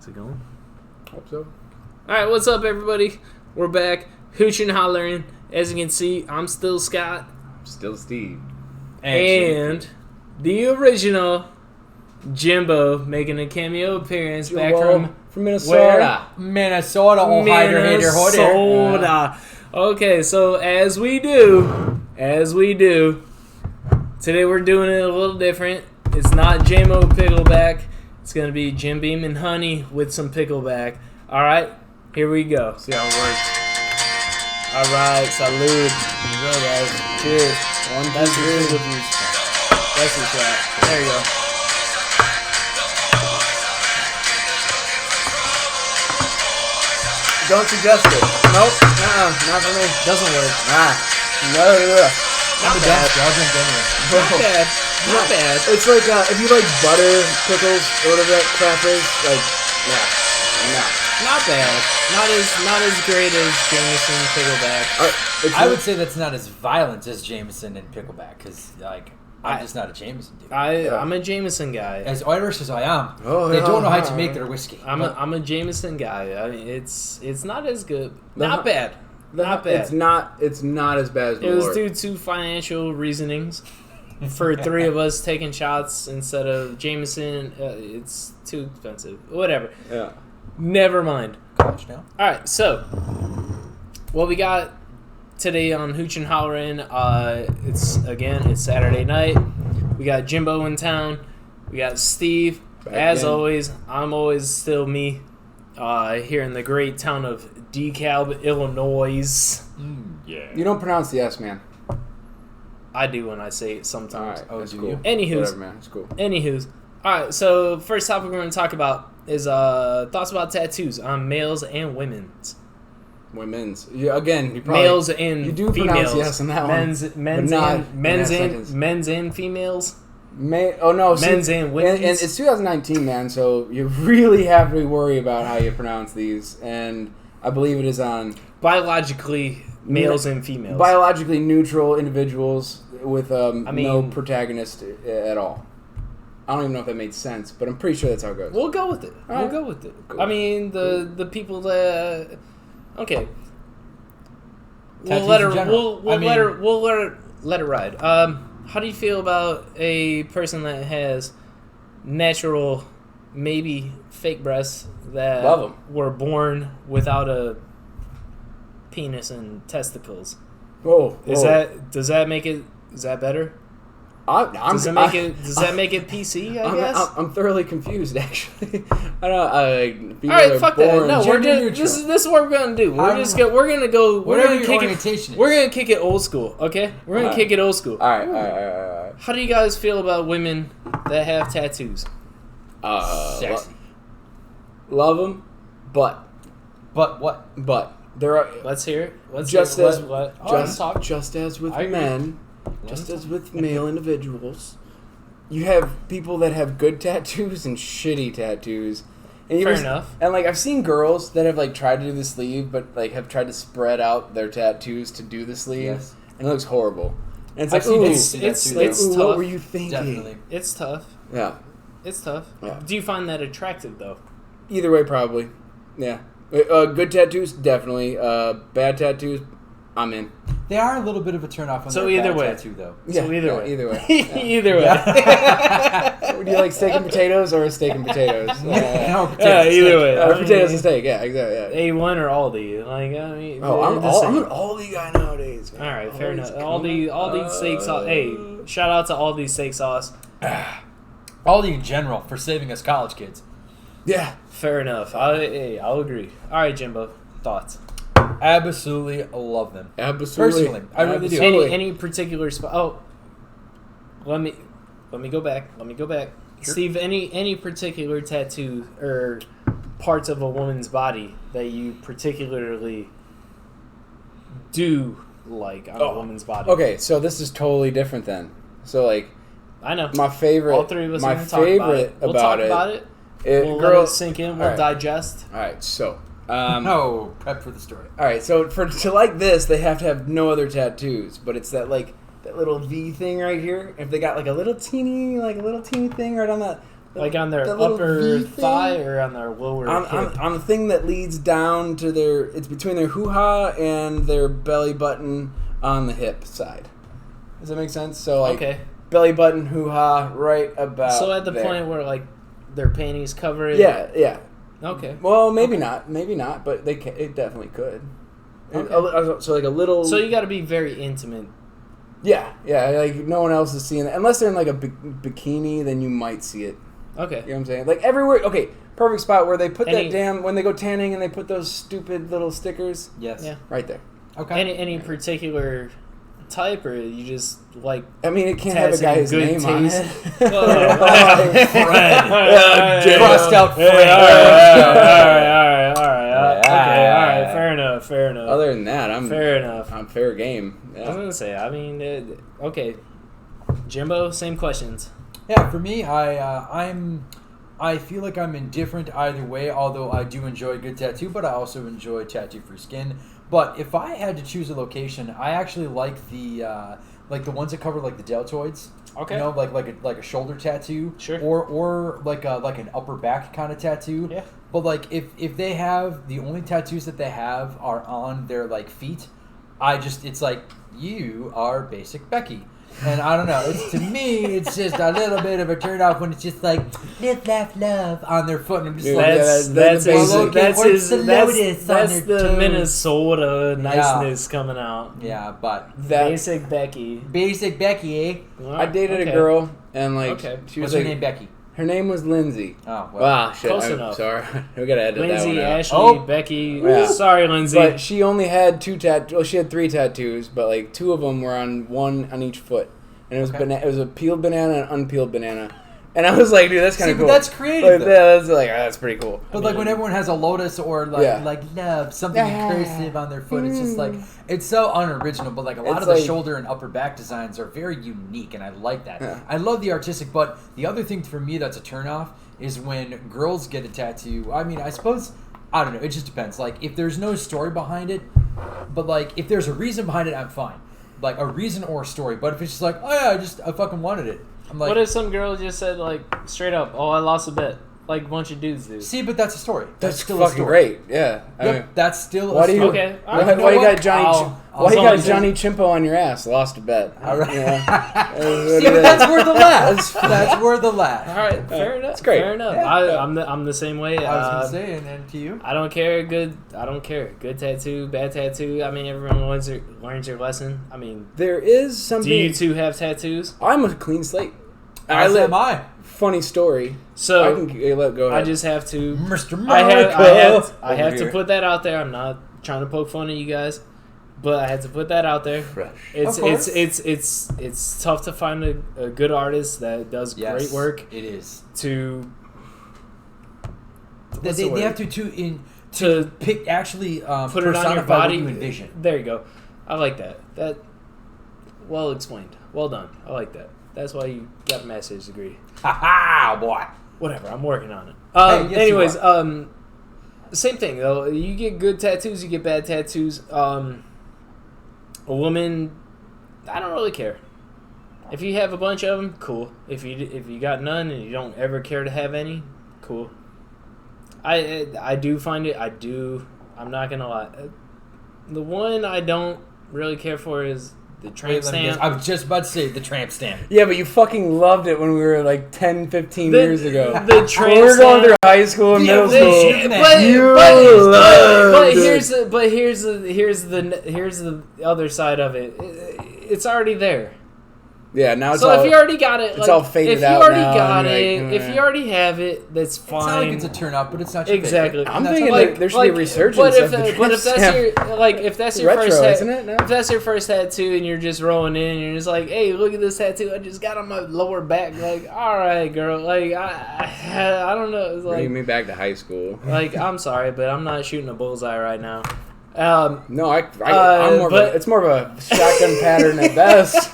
Is it going? Hope so. Alright, what's up, everybody? We're back. Hooching hollering. As you can see, I'm still Scott. Still Steve. And the original Jimbo making a cameo appearance back from Minnesota. Minnesota. Oh, Minnesota. Okay, so as we do, today we're doing it a little different. It's not J-Mo Pickleback. It's going to be Jim Beam and Honey with some Pickleback. All right, here we go. See how it works. All right, salud. Here we go, guys. Cheers. That's your pickle juice. That's your shot. There you go. Don't suggest it. Nope. Not for me. Doesn't work. No. Not bad. Not bad. Not bad. It's like if you like butter pickles or whatever that crap is, like no. Not bad. Not as great as Jameson Pickleback. I would say that's not as violent as Jameson and Pickleback because, I'm just not a Jameson dude. I'm a Jameson guy. As Irish as I am, they don't know how to make their whiskey. I'm a Jameson guy. I mean, it's not as good. Not bad. Not bad. It's not as bad as it was due to financial reasonings. For three of us taking shots instead of Jameson, it's too expensive. Whatever. Yeah. Never mind. College now. All right, so what we got today on Hooch and Hollerin', it's Saturday night. We got Jimbo in town. We got Steve. As always, I'm always still me here in the great town of DeKalb, Illinois. Yeah. You don't pronounce the S, man. I do when I say it sometimes. All right. That's do cool. you? Anywho's. Whatever, man. It's cool. Anywho's. All right, so first topic we're going to talk about is thoughts about tattoos on males and women's. Women's. Yeah, again, you probably, Males and you do females. pronounce yes in that one. Men's and females. Men's and women's. And it's 2019, man, so you really have to worry about how you pronounce these. And I believe it is on Biologically, males and females. Biologically neutral individuals with no protagonist at all. I don't even know if that made sense, but I'm pretty sure that's how it goes. We'll go with it. All right. Go with it. Cool. I mean, the people that... Okay. We'll let her ride. How do you feel about a person that has natural, maybe fake breasts that Love 'em. were born without a penis and testicles? Does that make it? Is that better? Does that make it PC? I guess. I'm thoroughly confused, actually. I don't. All right, fuck that. No, this is what we're gonna do. We're gonna kick it old school. Okay, we're gonna kick it old school. All right. How do you guys feel about women that have tattoos? Sexy. Love them, but what? there are. Let's hear it. Just as with I agree. men. Just as with male individuals, you have people that have good tattoos and shitty tattoos. And Fair enough. And I've seen girls that have tried to do the sleeve, but have tried to spread out their tattoos to do the sleeve, Yes. and it looks horrible. And I've seen it's tough. What were you thinking? Definitely. It's tough. Yeah. It's tough. Yeah. Do you find that attractive though? Either way, probably. Yeah. Good tattoos, definitely. Bad tattoos, I'm in. They are a little bit of a turnoff on So their either bad way. tattoo, though. Either way. Either way. Would you like steak and potatoes or a steak and potatoes? No, Either way. Or potatoes and steak. Yeah, exactly. Yeah. A1 or Aldi. I'm an Aldi guy nowadays. Man. All right, fair enough. Aldi steak sauce. Hey, shout out to Aldi steak sauce. Aldi in general for saving us college kids. Yeah. Fair enough. I'll agree. All right, Jimbo. Thoughts? Absolutely love them. Absolutely. Personally, I really do. Any particular spot? Oh, let me go back. Sure. Steve, any particular tattoo or parts of a woman's body that you particularly do like on a woman's body? Okay, so this is totally different then. So I know my favorite. All three of us. My are gonna talk favorite We'll talk about it. We'll let it sink in. We'll digest. All right, so. Prep for the story. All right, so to like this, they have to have no other tattoos, but it's that little V thing right here. If they got a little teeny thing right on that Like on their little upper V thigh thing? or on their lower hip? On the thing that leads down to it's between their hoo-ha and their belly button on the hip side. Does that make sense? So like belly button, hoo-ha, right about So at the there. point where like their panties cover it? Yeah. Okay. Well, maybe not, but it definitely could. Okay. So like a little... So you got to be very intimate. Yeah, like no one else is seeing it. Unless they're in like a bikini, then you might see it. Okay. You know what I'm saying? Like everywhere. Okay, perfect spot where they put when they go tanning and they put those stupid little stickers. Yes. Yeah. Right there. Okay. Any particular type, or you just like? I mean, it can't have a guy's name on it. Fred. Crossed out Fred. All right. Okay, all right. Fair enough. Other than that, I'm fair game. Yeah. I was gonna say. I mean, okay. Jimbo, same questions. Yeah, for me, I feel like I'm indifferent either way. Although I do enjoy a good tattoo, but I also enjoy tattoo-free skin. But if I had to choose a location, I actually like the ones that cover like the deltoids. Okay. You know, like a shoulder tattoo. Sure. Or like an upper back kind of tattoo. Yeah. But like if they have the only tattoos that they have are on their like feet, it's like you are basic Becky. And I don't know. To me, it's just a little bit of a turn off when it's just like live, laugh, love on their foot. And I'm just that's the the Minnesota niceness coming out. Yeah, but basic Becky. Basic Becky, eh? I dated a girl and she was What's her name? Becky. Her name was Lindsay. Oh, well. Wow, shit. Close I'm enough. Sorry. We gotta edit Lindsay, that one out. Ashley, Becky. Yeah. Sorry, Lindsay. But she only had two tattoos. Well, she had 3 tattoos, but like 2 of them were on each foot, and it was it was a peeled banana and unpeeled banana. And I was like, dude, that's kind of cool. But that's creative. But that's like, that's pretty cool. But like when everyone has a lotus or like love, something cursive on their foot, it's just like it's so unoriginal. But like a lot of the shoulder and upper back designs are very unique, and I like that. Yeah. I love the artistic. But the other thing for me that's a turnoff is when girls get a tattoo. I mean, I suppose I don't know. It just depends. Like if there's no story behind it, but like if there's a reason behind it, I'm fine. Like a reason or a story. But if it's just like, oh yeah, I fucking wanted it. I'm like, what if some girl just said like straight up, "Oh, I lost a bet," like a bunch of dudes do? See, but that's a story. That's still fucking a story. great. Yeah. I mean, that's still why a story. Okay. Why you got Johnny? Why you got say- Johnny Chimpo on your ass? Lost a bet. All right. Yeah. See, but that's worth a laugh. That's worth a laugh. All right, fair enough. That's great. Fair enough. Yeah. I'm the same way. I was gonna say, and then to you. I don't care. I don't care. Good tattoo, bad tattoo. I mean, everyone learns their lesson. I mean, There is something. do you two have tattoos? I'm a clean slate. As am I. Funny story. So I can go ahead. I just have to. Mr. I have to put that out there. I'm not trying to poke fun at you guys, but I had to put that out there. Fresh. It's tough to find a good artist that does great work. It is. To They have to pick actually put it on your body. What you envision. There you go. I like that. That well explained. Well done. I like that. That's why you got a master's degree. Ha ha, boy. Whatever. I'm working on it. Yes, Anyways, same thing though. You get good tattoos. You get bad tattoos. A woman, I don't really care. If you have a bunch of them, cool. If you got none and you don't ever care to have any, cool. I do find it. I'm not gonna lie. The one I don't really care for is the tramp stamp. I was just about to say the tramp stamp. Yeah, but you fucking loved it when we were like 10, 15 years ago. The tramp when we were going through stamp. high school and middle school. But here's the other side of it. It's already there. Yeah, now it's so all, if you already got it, it's all faded out. If you already now, got and it, if you already have it, that's fine. It's not like it's a turn up, but it's not your I'm exactly. thinking there should be a resurgence of the but if that's your retro, first isn't it? No? If that's your first tattoo and you're just rolling in, and you're just like, hey, look at this tattoo I just got on my lower back. Like, all right, girl. Like, I don't know. It's like, bringing me back to high school. Like, I'm sorry, but I'm not shooting a bullseye right now. No, I'm more. It's more of a shotgun pattern at best.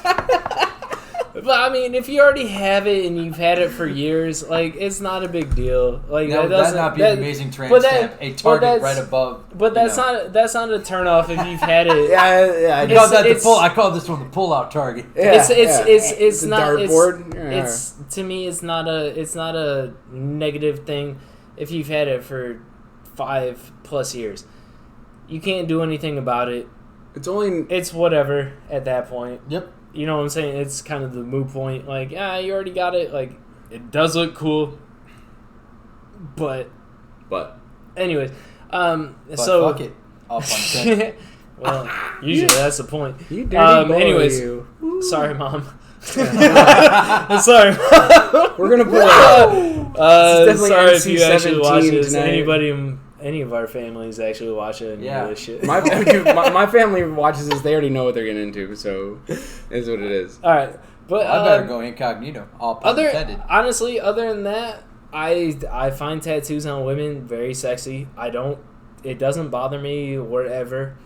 But I mean, if you already have it and you've had it for years, like it's not a big deal. Like no, that not be an amazing tramp stamp. A target right above. But that's not a turnoff if you've had it. yeah. I call this one the pull-out target. It's not. dartboard. It's to me, it's not a negative thing if you've had it for 5+ years. You can't do anything about it. It's whatever at that point. Yep. You know what I'm saying? It's kind of the moot point. Like, you already got it. Like, it does look cool. But anyways, But so fuck it. All fun. well, usually that's the point. You dirty boy, anyways, you. sorry, Mom. Sorry. We're gonna play. Sorry if you actually watch this. Tonight. Any of our families actually watch it and hear this shit. My family watches this. They already know what they're getting into, so it's what it is. All right, but I better go incognito. All pun intended. Honestly, other than that, I find tattoos on women very sexy. It doesn't bother me whatever.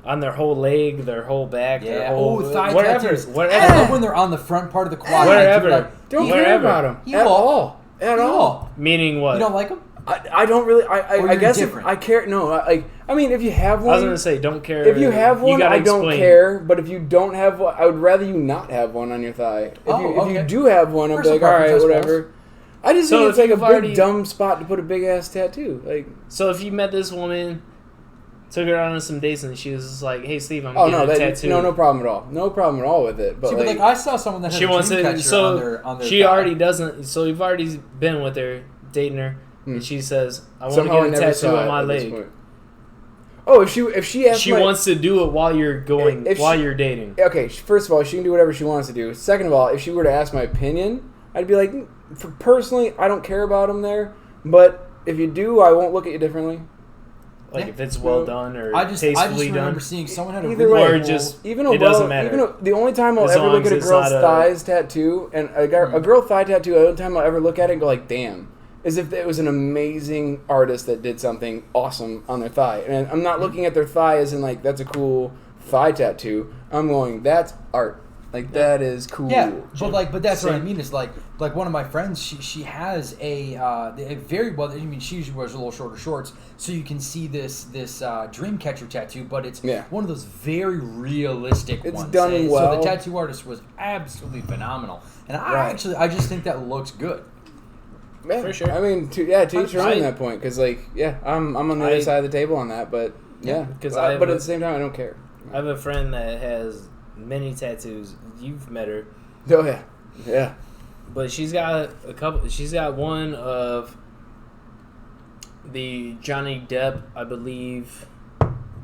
On their whole leg, their whole back, their whole thigh whatever, tattoos. whatever. I love when they're on the front part of the quad. Wherever. Don't care about them at all. At all. Meaning what? You don't like them? I don't really. I guess if I care. No, I mean, if you have one, I was gonna say don't care. If you have one, I don't explain. care. But if you don't have one, I would rather you not have one on your thigh. If you do have one, I'm like, all right, whatever. I just think it's like a big dumb spot to put a big ass tattoo. Like, so if you met this woman, took her on some dates, and she was just like, "Hey, Steve, I'm getting a tattoo." No problem at all. No problem at all with it. But see, I saw someone that had a dream catcher on their she thigh. already doesn't. So you've already been with her, dating her, and she says, "I want to Somehow get a tattoo on my leg." Oh, if she asks, she wants to do it while you're you're dating. Okay, first of all, she can do whatever she wants to do. Second of all, if she were to ask my opinion, I'd be like, personally, I don't care about them there. But if you do, I won't look at you differently. Like if it's well done or I just tastefully remember done. seeing someone had a Either really way, or just even it doesn't matter. The only time I'll ever look at a girl's thighs tattoo and a girl thigh tattoo, the only time I'll ever look at it and go like, damn, is if it was an amazing artist that did something awesome on their thigh. And I'm not looking at their thigh as in like that's a cool thigh tattoo. I'm going, that's art. Like that is cool. Yeah, but that's what I mean. Is like one of my friends. She has a very well. I mean, she usually wears a little shorter shorts, so you can see this dream catcher tattoo. But it's one of those very realistic ones. It's done well. So the tattoo artist was absolutely phenomenal, and I just think that looks good. Yeah, for sure. I mean, to each your own that point, because I'm on the other side of the table on that, but but at the same time, I don't care. I have a friend that has many tattoos. You've met her. Oh yeah. But she's got a couple. She's got one of the Johnny Depp, I believe,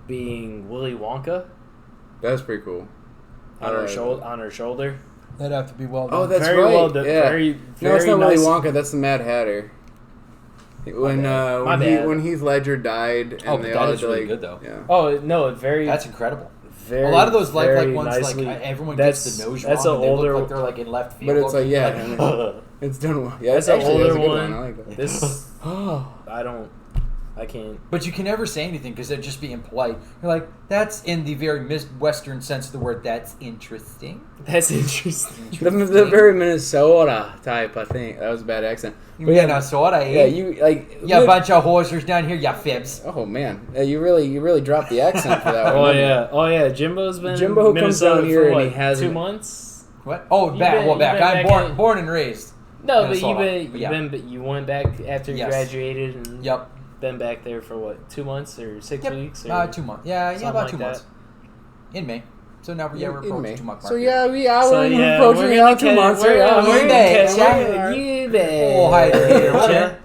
being Willy Wonka. That's pretty cool. On her shoulder. That'd have to be well done. Oh, that's very right. Well done. Yeah. Very no, it's not nice. Willy Wonka. That's the Mad Hatter. When Heath Ledger died, and they all really good though. Yeah. Oh no, That's incredible. Very, a lot of those lifelike ones, nicely, like everyone gets the nose wrong. That's an and they older, look like they're like in left field. But it's like it's done well. Yeah, that's an older one. I like that. This I can't. But you can never say anything because they're just being polite. You're like, that's in the very Western sense of the word. That's interesting. That's interesting. The very Minnesota type, I think. That was a bad accent. Minnesota, yeah, you like a bunch of hosers down here, ya fibs. Oh man, you really dropped the accent for that one. Oh yeah. Jimbo comes down here and he has 2 months. What? Oh, back. I'm born and raised. No, Minnesota. but you went back after you graduated and been back there for what, 2 months or 6 weeks? Or 2 months. Yeah, about 2 months. In May. So now we're approaching 2 months. So we're approaching 2 months. Oh, hi there,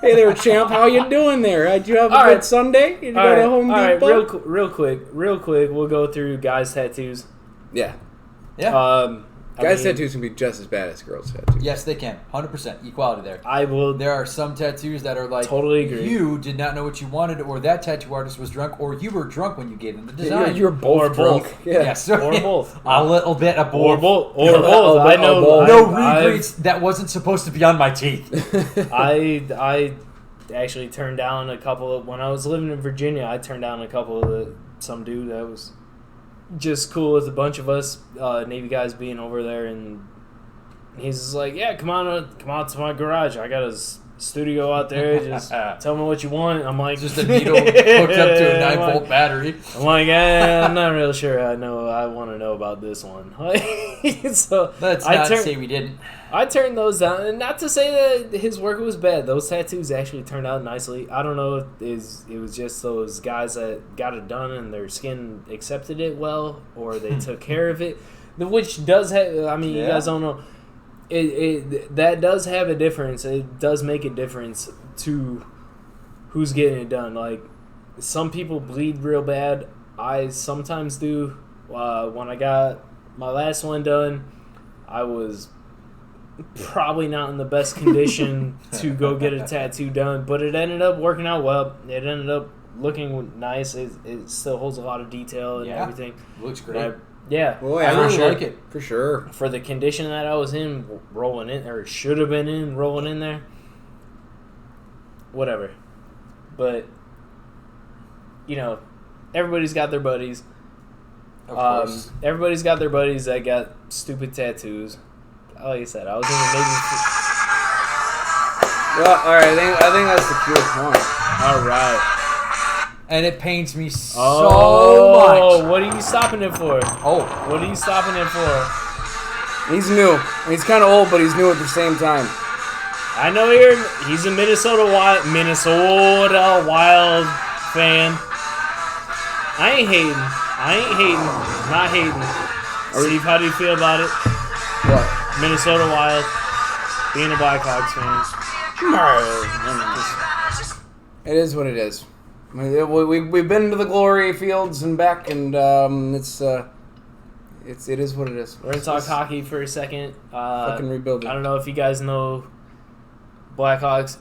Hey there, champ. How you doing there? Did you have a good Sunday? Did you go to Home Depot? All right, real quick. We'll go through guys' tattoos. Yeah. Guys' tattoos can be just as bad as girls' tattoos. Yes, they can. 100% equality there. I will. There are some tattoos that are like totally agree. You did not know what you wanted, or that tattoo artist was drunk, or you were drunk when you gave them the design. You're both drunk. Yeah. Yes, or both. A little bit of both. Or both. I know. No regrets. That wasn't supposed to be on my teeth. I actually turned down a couple of when I was living in Virginia. I turned down a couple of some dude that was just cool with a bunch of us Navy guys being over there, and he's just like, yeah, come on to my garage. I got studio out there. Just tell me what you want. I'm like, just a needle hooked up to a 9-volt battery. I'm like, I'm not real sure. I want to know about this one. So let's not say we didn't. I turned those down, and not to say that his work was bad. Those tattoos actually turned out nicely. I don't know if it was just those guys that got it done and their skin accepted it well, or they took care of it, which does have. I mean, you guys don't know. It that does have a difference. It does make a difference to who's getting it done. Like, some people bleed real bad. I sometimes do. When I got my last one done, I was probably not in the best condition to go get a tattoo done, but it ended up working out well. It ended up looking nice. It still holds a lot of detail and everything. Looks great. I really like it. For sure. For the condition that I was in, rolling in, or should have been in, rolling in there. Whatever. But, everybody's got their buddies. Of course. Everybody's got their buddies that got stupid tattoos. Like I said, I was in the Navy. Well, all right. I think that's the pure point. All right. And it pains me so much. much. What are you stopping it for? What are you stopping it for? He's new. He's kind of old, but he's new at the same time. I know he's a Minnesota Wild fan. I ain't hating. Not hating. Steve, how do you feel about it? What? Minnesota Wild, being a Blackhawks fan. It is what it is. We've been to the glory fields and back, and it is what it is. We're gonna talk hockey for a second. Fucking rebuilding. I don't know if you guys know, Blackhawks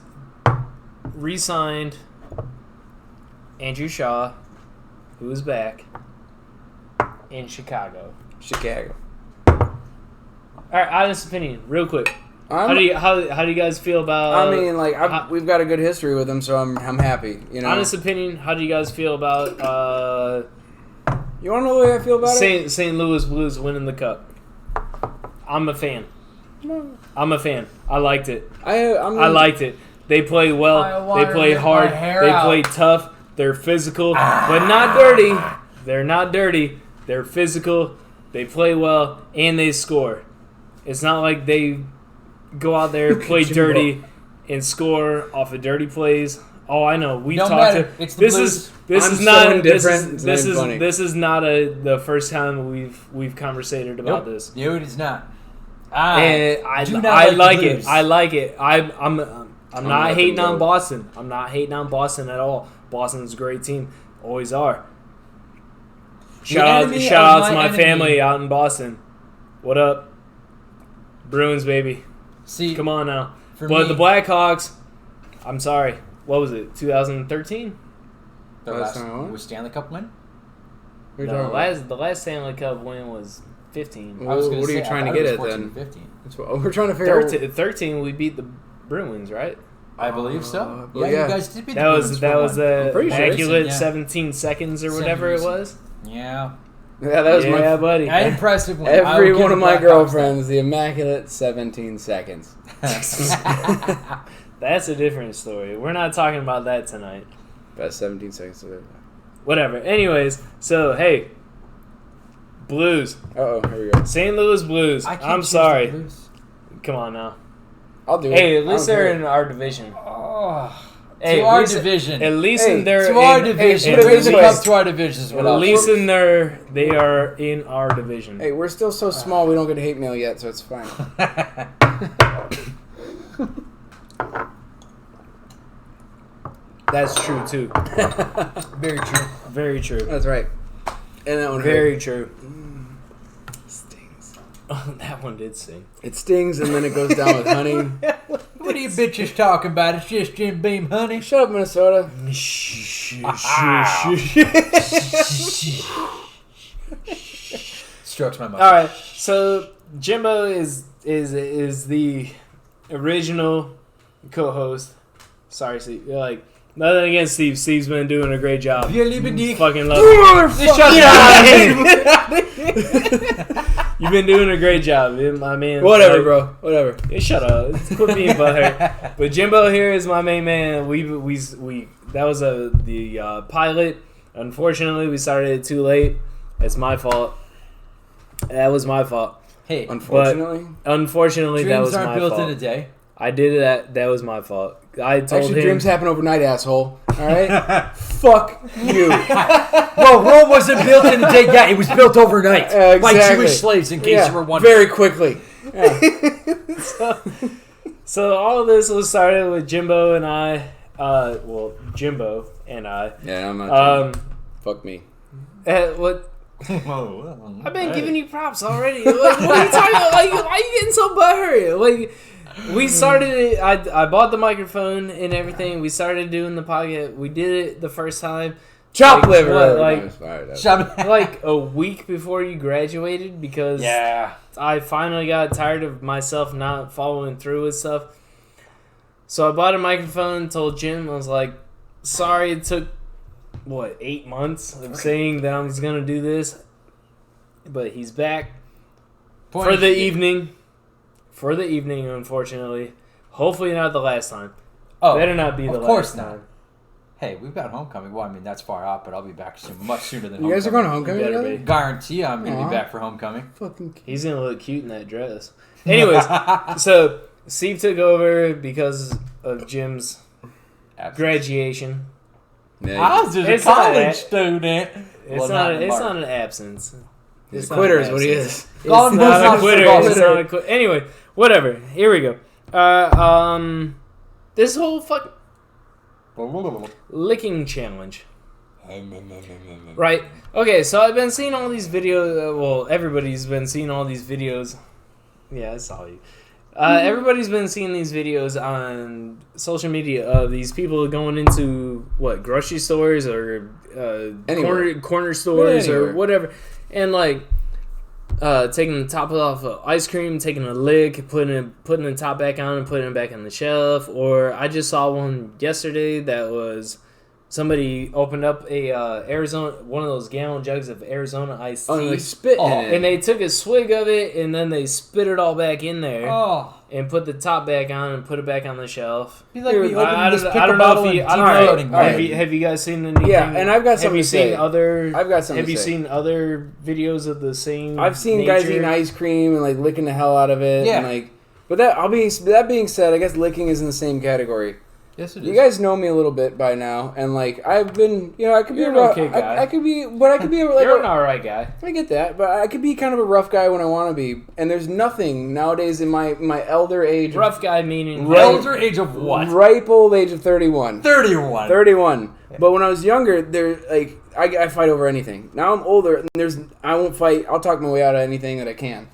re-signed Andrew Shaw, who is back in Chicago. All right, honest opinion, real quick. How do you guys feel about? I mean, we've got a good history with him, so I'm happy. Honest opinion, how do you guys feel about? You want to know the way I feel about it? St. Louis Blues winning the cup. I'm a fan. I liked it. I liked it. They play well. They play hard. They play tough. They're physical, but not dirty. They're not dirty. They're physical. They play well, and they score. It's not like they go out there, play dirty, and score off of dirty plays. Oh, I know. We've talked to it's the Blues. This is not the first time we've conversated about this. No, it is not. I like it. I like it. I'm not hating on Boston. I'm not hating on Boston at all. Boston's a great team. Always are. Shout out to my family out in Boston. What up? Bruins, baby. See, come on now. The Blackhawks, I'm sorry. What was it? 2013? The last Stanley Cup win? No, the last Stanley Cup win was 15. What are you trying to get at then? 15. That's what we're trying to figure out. 13, we beat the Bruins, right? I believe so. Yeah, you guys did beat the Bruins. That was the immaculate sure. 17 seconds or whatever it was. Yeah. Yeah, that was my buddy. Impressive win. Every one of my girlfriends, the immaculate 17 seconds. That's a different story. We're not talking about that tonight. Best 17 seconds of it. Whatever. Anyways, so hey, Blues. Uh-oh, here we go. St. Louis Blues. I'm sorry. Come on now. I'll do it. Hey, at least they're in our division. Hey, our division. At least in their our division. Bring the cup to our division. At least they are in our division. Hey, we're still so small we don't get hate mail yet, so it's fine. That's true too. Very true. Very true. That's right. And that one very hurt. True. Stings. Oh, that one did sting. It stings and then it goes down with honey. What are you bitches talking about? It's just Jim Beam honey. Shut up, Minnesota. Strokes my mouth. All right, so Jimbo is the original co-host. Sorry, Steve. You're like, nothing against Steve. Steve's been doing a great job. Fucking love him. You've been doing a great job, my man. Whatever, bro. Whatever. Hey, shut up. Quit being butthurt. But Jimbo here is my main man. We that was the pilot. Unfortunately, we started it too late. It's my fault. That was my fault. Hey, unfortunately, that was my fault. Dreams aren't built in a day. I did that. That was my fault. I told him. Dreams happen overnight, asshole. All right. Fuck you. Well, Rome wasn't built in a day. Yeah, it was built overnight by Jewish slaves. In case you were wondering. Very quickly. Yeah. So all of this was started with Jimbo and I. Jimbo and I. Yeah, I'm not. Fuck me. What? I've been giving you props already. Like, what are you talking about? Like, why are you getting so butthurt? Like, we started it. I bought the microphone and everything. We started doing the podcast. We did it the first time. Chop liver. Like a week before you graduated because I finally got tired of myself not following through with stuff. So I bought a microphone. Told Jim, I was like, sorry it took 8 months of saying that I was gonna do this, but he's back for the evening. For the evening, unfortunately. Hopefully not the last time. Oh, better not be the last time. Of course not. Hey, we've got homecoming. Well, I mean that's far out, but I'll be back soon, much sooner than you homecoming. guys are going to homecoming together? Guarantee I'm gonna be back for homecoming. He's gonna look cute in that dress. Anyways, so Steve took over because of Jim's graduation. Yeah. I was just a college student. It's not an absence. He's a quitter is what he is. It's not a quitter. Anyway, whatever. Here we go. This whole licking challenge. Right. Okay, so I've been seeing all these videos. Everybody's been seeing all these videos. Yeah, I saw you. Everybody's been seeing these videos on social media of these people going into grocery stores or corner stores or whatever, and taking the top off of ice cream, taking a lick, putting the top back on and putting it back on the shelf. Or I just saw one yesterday that was somebody opened up a one of those gallon jugs of Arizona iced tea. And they spit in it. And they took a swig of it, and then they spit it all back in there. And put the top back on and put it back on the shelf. Be like me opening this pickle bottle and have you guys seen anything? Yeah, and I've got something to say. Have you seen other videos of the same I've seen nature? guys eating ice cream and licking the hell out of it. Yeah. And, but that being said, I guess licking is in the same category. Yes, it is. You guys know me a little bit by now, and I've been, I could be You're an okay guy. I could be, but I could be You're an alright guy. I get that, but I could be kind of a rough guy when I want to be. And there's nothing nowadays in my elder age. Rough guy meaning elder age of what? Ripe old age of 31. 31. But when I was younger, I fight over anything. Now I'm older, and I won't fight. I'll talk my way out of anything that I can.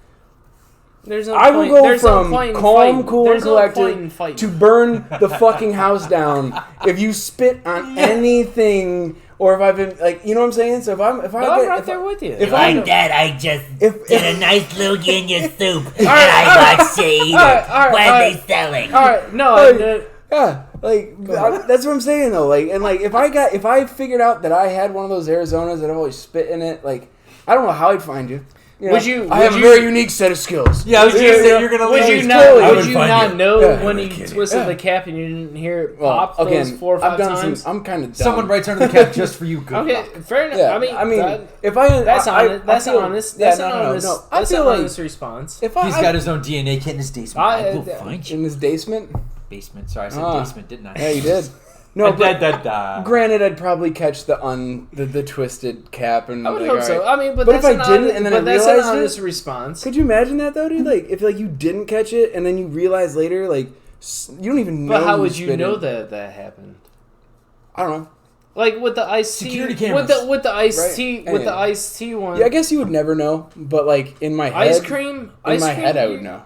I will go from calm, cool, and collected to burn the fucking house down if you spit on anything, or if I've been you know what I'm saying. So I'm right there with you. If like that, I just did a nice loogie in your soup, and I got to eat it. What are they selling? All right, no. Yeah, that's what I'm saying though. If I figured out that I had one of those Arizonas that I've always spit in it, I don't know how I'd find you. I have a very unique set of skills. Yeah, I was going to say you're going to lose. Would you not know when he twisted the cap and you didn't hear it pop those 4 or 5 times? I'm kind of dumb. Someone writes under the cap just for you. Good okay, fair enough. Yeah, that's honest. That's honest. That's an honest response. He's got his own DNA kit in his basement. I will find you. In his basement? Basement. Sorry, I said basement, didn't I? Yeah, you did. No, granted, I'd probably catch the twisted cap, and I would hope so. I mean, but if I didn't, and then I realized that's an honest response. Could you imagine that though, dude? If you didn't catch it, and then you realize later, you don't even know. But how would you know that happened? I don't know. With the iced tea, security cameras. with the iced tea, with the iced tea one. Yeah, I guess you would never know. But in my head, I would know.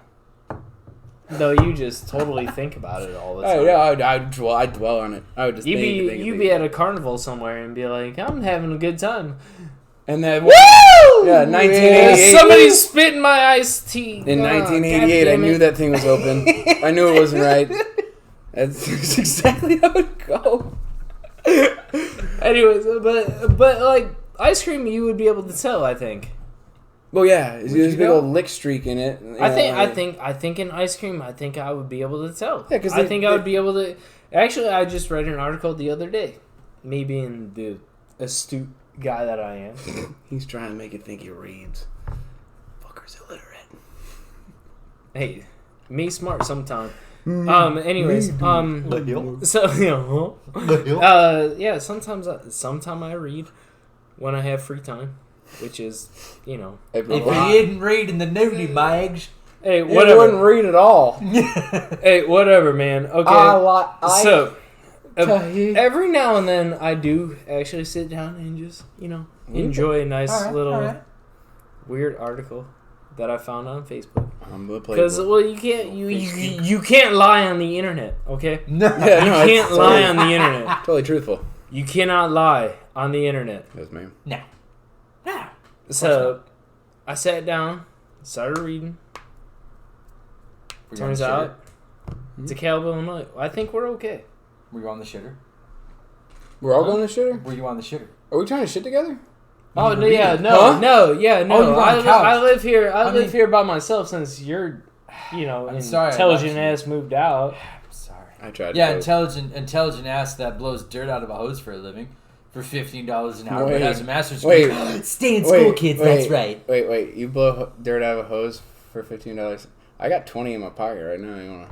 No, you just totally think about it all the time. Oh yeah, I'd dwell on it. I would just you'd be at a carnival somewhere and be like, I'm having a good time. And then woo! Yeah, 1988. Somebody spit in my iced tea. In 1988, I knew that thing was open. I knew it wasn't right. That's exactly how it go. Anyways, but ice cream, you would be able to tell. I think. Well, yeah, there's a big old lick streak in it. I think in ice cream, I think I would be able to tell. Yeah, because I think I would be able to. Actually, I just read an article the other day. Me being the astute guy that I am. He's trying to make it think he reads. Fucker's illiterate. Hey, me smart sometimes. Anyways, so yeah, sometimes I read when I have free time, which is, if you didn't read in the nudie bags, hey, whatever. You wouldn't read at all. Hey, whatever, man. Okay, so every now and then I do actually sit down and just enjoy a nice little weird article that I found on Facebook. Because you can't lie on the internet, okay? No, you can't lie on the internet. Totally truthful. You cannot lie on the internet. Yes, ma'am. No. So I sat down, started reading. Turns out, DeKalb, Illinois. I think we're okay. Were you on the shitter? We're all going to the shitter? Were you on the shitter? Are we trying to shit together? Oh no! Yeah, no. Oh, I live here. I live here by myself since you're, intelligent ass moved out. I'm sorry. I tried. Yeah, intelligent ass that blows dirt out of a hose for a living for $15 an hour, but has a master's degree. Stay in school, kids. That's right. Wait! You blow dirt out of a hose for $15? I got 20 in my pocket right now.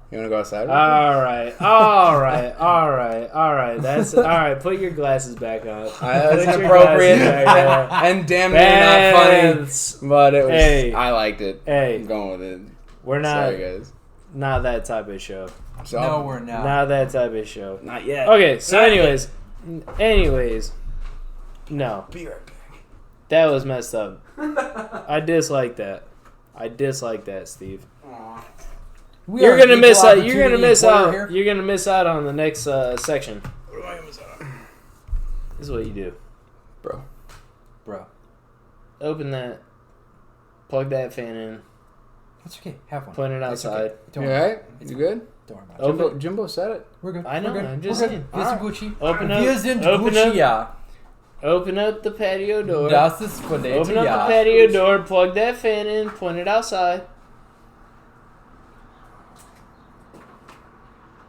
You wanna go outside? All right. That's all right. Put your glasses back on. That's inappropriate and damn near not funny. But it was. Hey, I liked it. Hey, I'm going with it. We're not. Sorry, guys. Not that type of show. So, no, we're not. Not that type of show. Not yet. Okay. So, anyways, no. Be right back. That was messed up. I dislike that. Steve. Aww. You're gonna miss out. You're gonna miss out. You're gonna miss out on the next section. What am I gonna miss out on? This is what you do, bro. Open that. Plug that fan in. That's okay. Have one. Point it outside. Okay. You alright? You good? Don't worry about it. Jimbo said it. We're good. I know. We're good. I'm just saying. Gucci. Open up the patio door. Open up the patio door. Plug that fan in. Point it outside.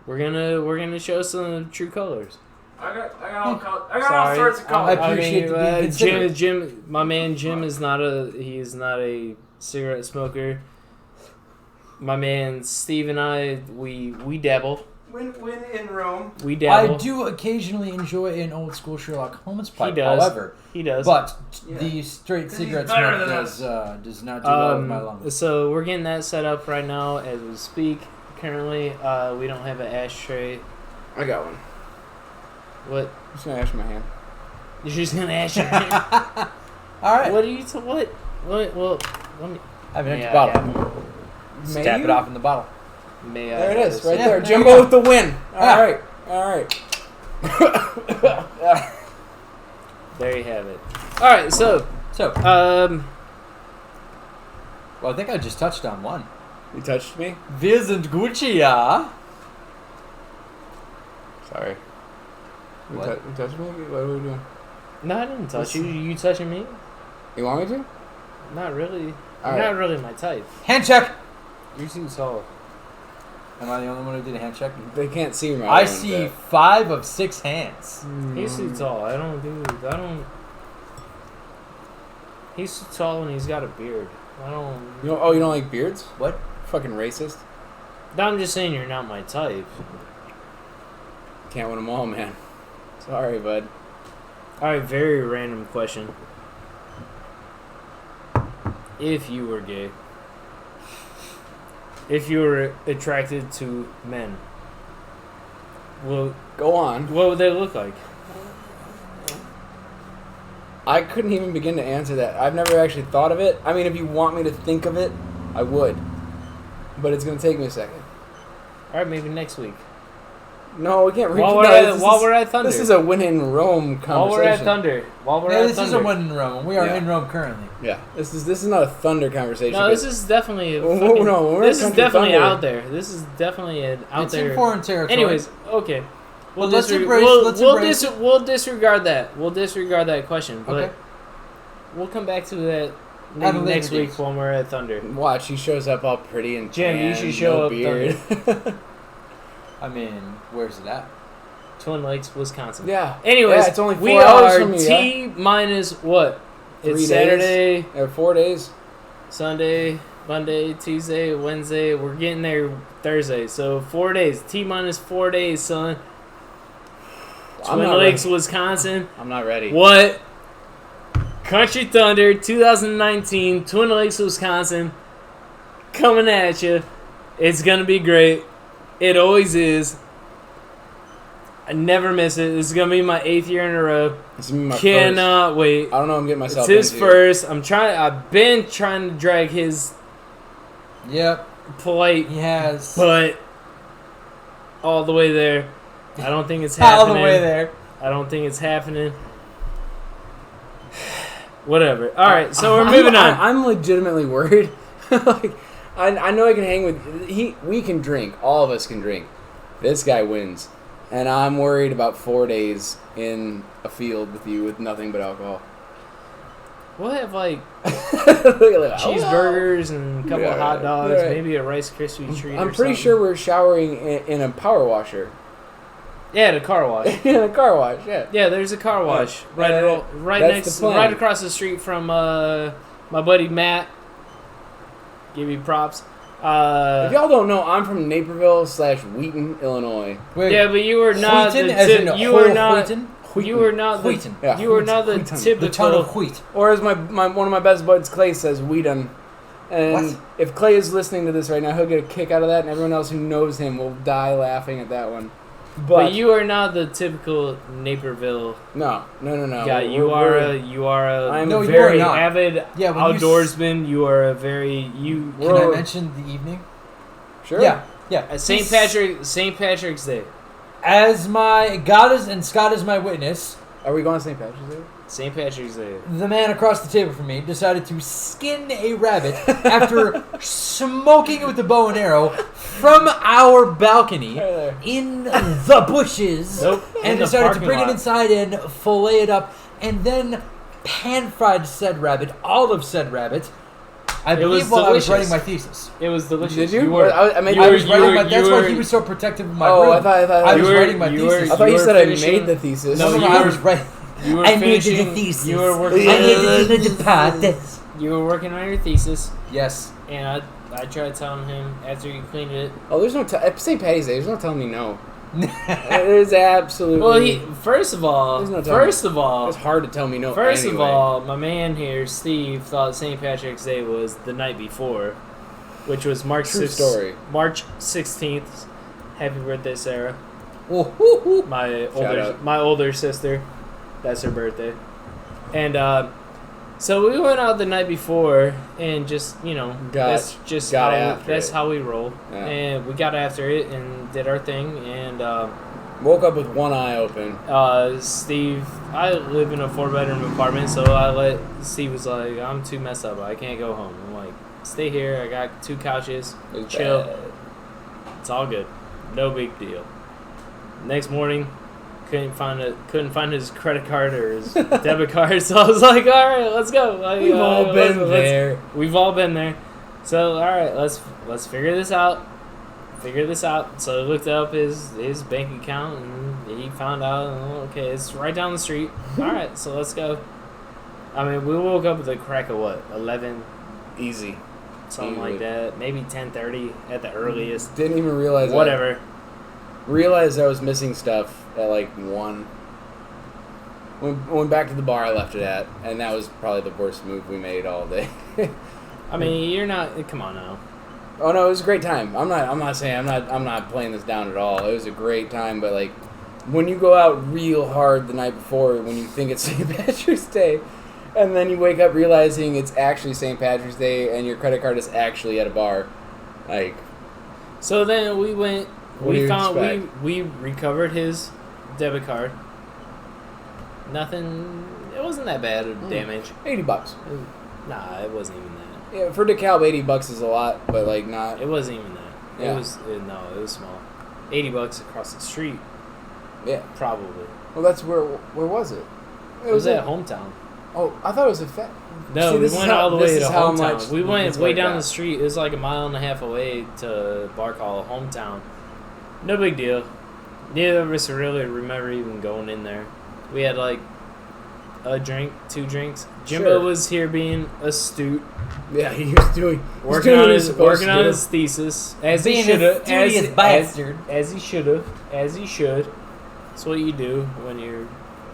We're gonna show some true colors. I got all sorts of colors. I appreciate the Jim. My man Jim is not a cigarette smoker. My man Steve and I, we dabble. When in Rome, we dabble. I do occasionally enjoy an old school Sherlock Holmes pipe. He does. But the straight cigarette smoke does not do well with my lungs. So we're getting that set up right now as we speak. Currently, we don't have an ashtray. I got one. What? I'm just gonna ash my hand. You're just gonna ash your hand? All right. What are you? What? Well, let me. I have an empty bottle. Just tap it off in the bottle. There it is, right there. Jimbo with the win. All right. There you have it. All right, so. Well, I think I just touched on one. You touched me? Wir sind Gucci, ja. Sorry. What? You touched me? What are we doing? No, I didn't touch you. You touching me? You want me to? Not really. All You're not really my type. Hand check! You're too tall. Am I the only one who did a hand check? They can't see me. I see 5 of 6 hands. He's too tall. I don't. He's too tall and he's got a beard. I don't. You don't like beards? What? Fucking racist. I'm just saying you're not my type. Can't win them all, man. Sorry, bud. Alright, very random question. If you were gay, if you were attracted to men, go on. What would they look like? I couldn't even begin to answer that. I've never actually thought of it. I mean, if you want me to think of it, I would. But it's going to take me a second. Alright, maybe next week. No, we can't reach While we're at Thunder. This is a win in Rome conversation. While we're at Thunder. This is a win in Rome. We are in Rome currently. Yeah. This is not a Thunder conversation. No, this is definitely this is definitely out there. This is definitely out there. It's in foreign territory. Anyways, okay. We'll disregard that. We'll disregard that question. But okay. We'll come back to that Maybe next week when we're at Thunder. Watch, he shows up all pretty and Jim, you should show up beard. I mean, where's it at? Twin Lakes, Wisconsin. Yeah. Anyways, it's only 4 we hours are from you, T minus what? 3 It's days. Saturday, 4 days. Sunday, Monday, Tuesday, Wednesday. We're getting there Thursday. So 4 days. T minus 4 days, son. Twin Lakes, Wisconsin. I'm not ready. What? Country Thunder 2019, Twin Lakes, Wisconsin. Coming at you. It's going to be great. It always is. I never miss it. This is going to be my 8th year in a row. This is my Cannot wait. I don't know what I'm getting myself It's his into. first. I've been trying to drag his polite He has. butt all the way there. I don't think it's happening. All the way there. I don't think it's happening. Whatever. All right, so we're moving on. I'm legitimately worried. Like, I know I can hang with we can drink. All of us can drink. This guy wins, and I'm worried about 4 days in a field with you with nothing but alcohol. We'll have like Cheeseburgers. cheeseburgers and a couple of hot dogs, right. maybe a Rice Krispie treat. I'm or pretty something. sure we're showering in a power washer. Yeah, the car wash. In a car wash, yeah. Yeah, there's a car wash right that's the plan. right across the street from my buddy Matt. Give you props. If y'all don't know, I'm from Naperville/Wheaton, Illinois. Wait, Yeah, but you were not Wheaton, the as in you were not Wheaton? you were not the Wheaton. Yeah, you were not the Wheaton. The town typical. of Wheat. Or as my one of my best buds, Clay, says, Wheaton. And What? if Clay is listening to this right now, he'll get a kick out of that, and everyone else who knows him will die laughing at that one. But you are not the typical Naperville No. guy. You are a I'm No, you very are not. avid Yeah, when outdoorsman. You are a very Can I Whoa. mention the evening? Sure. Yeah. St. Patrick's Day. As my God is and Scott is my witness, Are we going to St. Patrick's Day? St. Patrick's Day. the man across the table from me decided to skin a rabbit after smoking it with a bow and arrow from our balcony Right there. in the bushes, Nope. In and the decided to parking bring lot. it inside and fillet it up, and then pan-fried said rabbit, all of said rabbit. I was believe while I was delicious. writing my thesis. It was delicious. Did you? You were. I made you I were- was writing my, you that's were- why he was so protective of my Oh, room. I thought I you was were- writing my you were- thesis. I thought you were said finishing- I made the thesis. No, No, you I were- was writing. You were I made finishing. the thesis. You were I working. made it in the pot. You were working on your thesis, Yes. and I tried telling him after you cleaned it. Oh, there's no St. Patty's Day. There's no telling me no. There's absolutely. Well, first of all, There's no telling. it's It's hard to tell me no. First anyway. of all, my man here, Steve, thought St. Patrick's Day was the night before, which was March True 6th, story. March 16th. Happy birthday, Sarah. Oh, hoo, hoo. My older sister. That's her birthday. And so we went out the night before and just, that's just got how, after that's it. how we roll. Yeah. And we got after it and did our thing. And Woke up with one eye open. Steve, I live in a 4-bedroom apartment, so Steve was like, I'm too messed up. I can't go home. I'm like, stay here. I got 2 couches. It's Chill. bad. It's all good. No big deal. Next morning, couldn't find his credit card or his debit card, so I was like, all right, let's go. Like, We've all been there. We've all been there. So all right, let's figure this out. So I looked up his bank account and he found out. Okay, it's right down the street. All right, so let's go. I mean, we woke up with a crack of what, 11, Easy. something like that. Maybe 10:30 at the earliest. Didn't even realize. Whatever. Realized I was missing stuff at like 1. Went back to the bar I left it at, and that was probably the worst move we made all day. I mean, you're not. Come on now. Oh no, it was a great time. I'm not saying I'm not playing this down at all. It was a great time, but like when you go out real hard the night before, when you think it's St. Patrick's Day, and then you wake up realizing it's actually St. Patrick's Day and your credit card is actually at a bar, like. So then we went. What do you expect? We recovered his debit card. Nothing. It wasn't that bad of damage. $80. Nah, it wasn't even that. Yeah, for DeKalb, $80 is a lot, but like not. It wasn't even that. Yeah. It was small. $80 across the street, Yeah. probably. Well, that's where was it? It was at hometown. Oh, I thought it was a fat. No, See, we went all the way to hometown. Hometown. We went way down the street. It was like a mile and a half away to a bar called Hometown. No big deal. Neither of us really remember even going in there. We had like a drink, 2 drinks. Jimbo was here being astute. Yeah, he was working on his thesis as he should have. As he should have. As he should. That's what you do when you're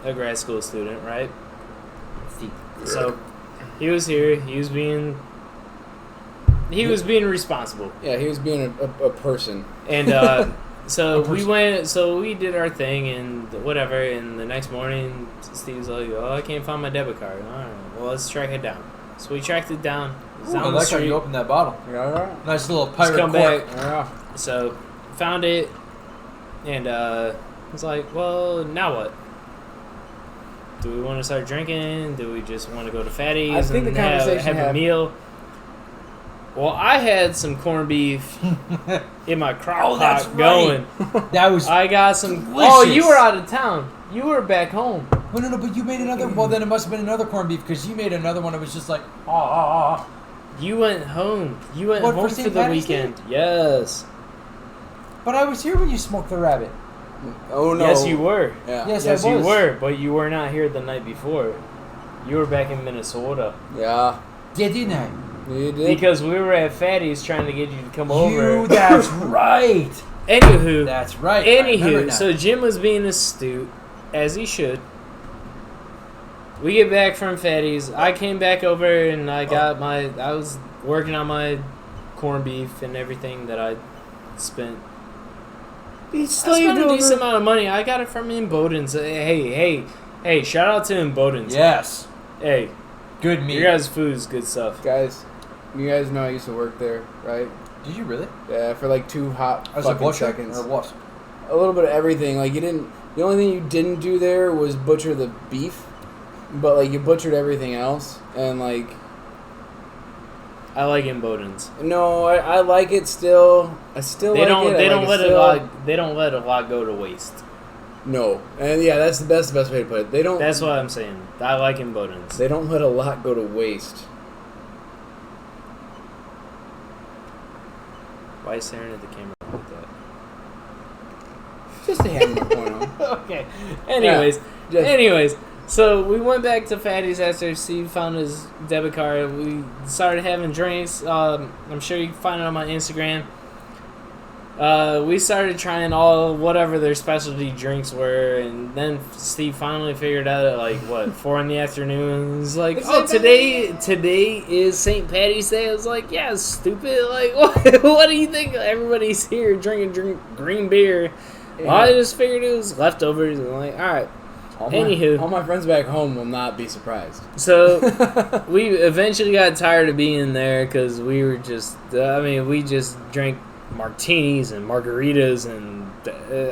a grad school student, right? So he was here. He was being responsible. Yeah, he was being a person. And so we did our thing and whatever. And the next morning, Steve's like, "Oh, I can't find my debit card." All right, well, let's track it down. So we tracked it down. It's down the street. How you opened that bottle. Yeah. Nice little pirate come cork. back. Yeah. So found it, and was like, "Well, now what? Do we want to start drinking? Do we just want to go to Fatty's I think and the conversation have a meal?" Well, I had some corned beef in my crock pot going. That was I got some. delicious. Oh, you were out of town. You were back home. Well, no, but you made another. Well, then it must have been another corned beef because you made another one. It was just like, You went home. You went What, home for for St. the Patty's weekend. Yes. But I was here when you smoked the rabbit. Oh no. Yes, you were. Yeah. Yes, Yes, I you was. were. But you were not here the night before. You were back in Minnesota. Yeah. Yeah, didn't I? You did. Because we were at Fatty's trying to get you to come over. That's right. Anywho. That's right. I remember Anywho, now. so Jim was being astute, as he should. We get back from Fatty's. I came back over and I was working on my corned beef and everything that I spent. I spent a decent amount of money. I got it from Imboden's. Hey, shout out to Imboden's. Yes. Hey, Good meat. your guys' food is good stuff. Guys, you guys know I used to work there, right? Did you really? Yeah, for like 2 hot As a fucking butcher seconds. or what? A little bit of everything. Like the only thing you didn't do there was butcher the beef, but like you butchered everything else. And like, I like Imboden's. no, I like it still. I still They like don't. it. They I don't like let it a still. lot. They don't let a lot go to waste. No, and yeah, that's the best way to put it. They don't. That's what I'm saying. I like Imboden's. They don't let a lot go to waste. Why are you staring at the camera like that? Just to hammer my point home. Okay. Anyways, Yeah, just- anyways, so we went back to Fatty's after Steve found his debit card. We started having drinks. I'm sure you can find it on my Instagram. We started trying whatever their specialty drinks were, and then Steve finally figured out at 4 in the afternoon. He's like, It's "Oh, St. today is St. Patty's Day." I was like, "Yeah, stupid. Like, what do you think? Everybody's here drinking green beer." Yeah. Well, I just figured it was leftovers, and like, all right. Anywho, all my friends back home will not be surprised. so we eventually got tired of being there because we were just, we just drank martinis and margaritas and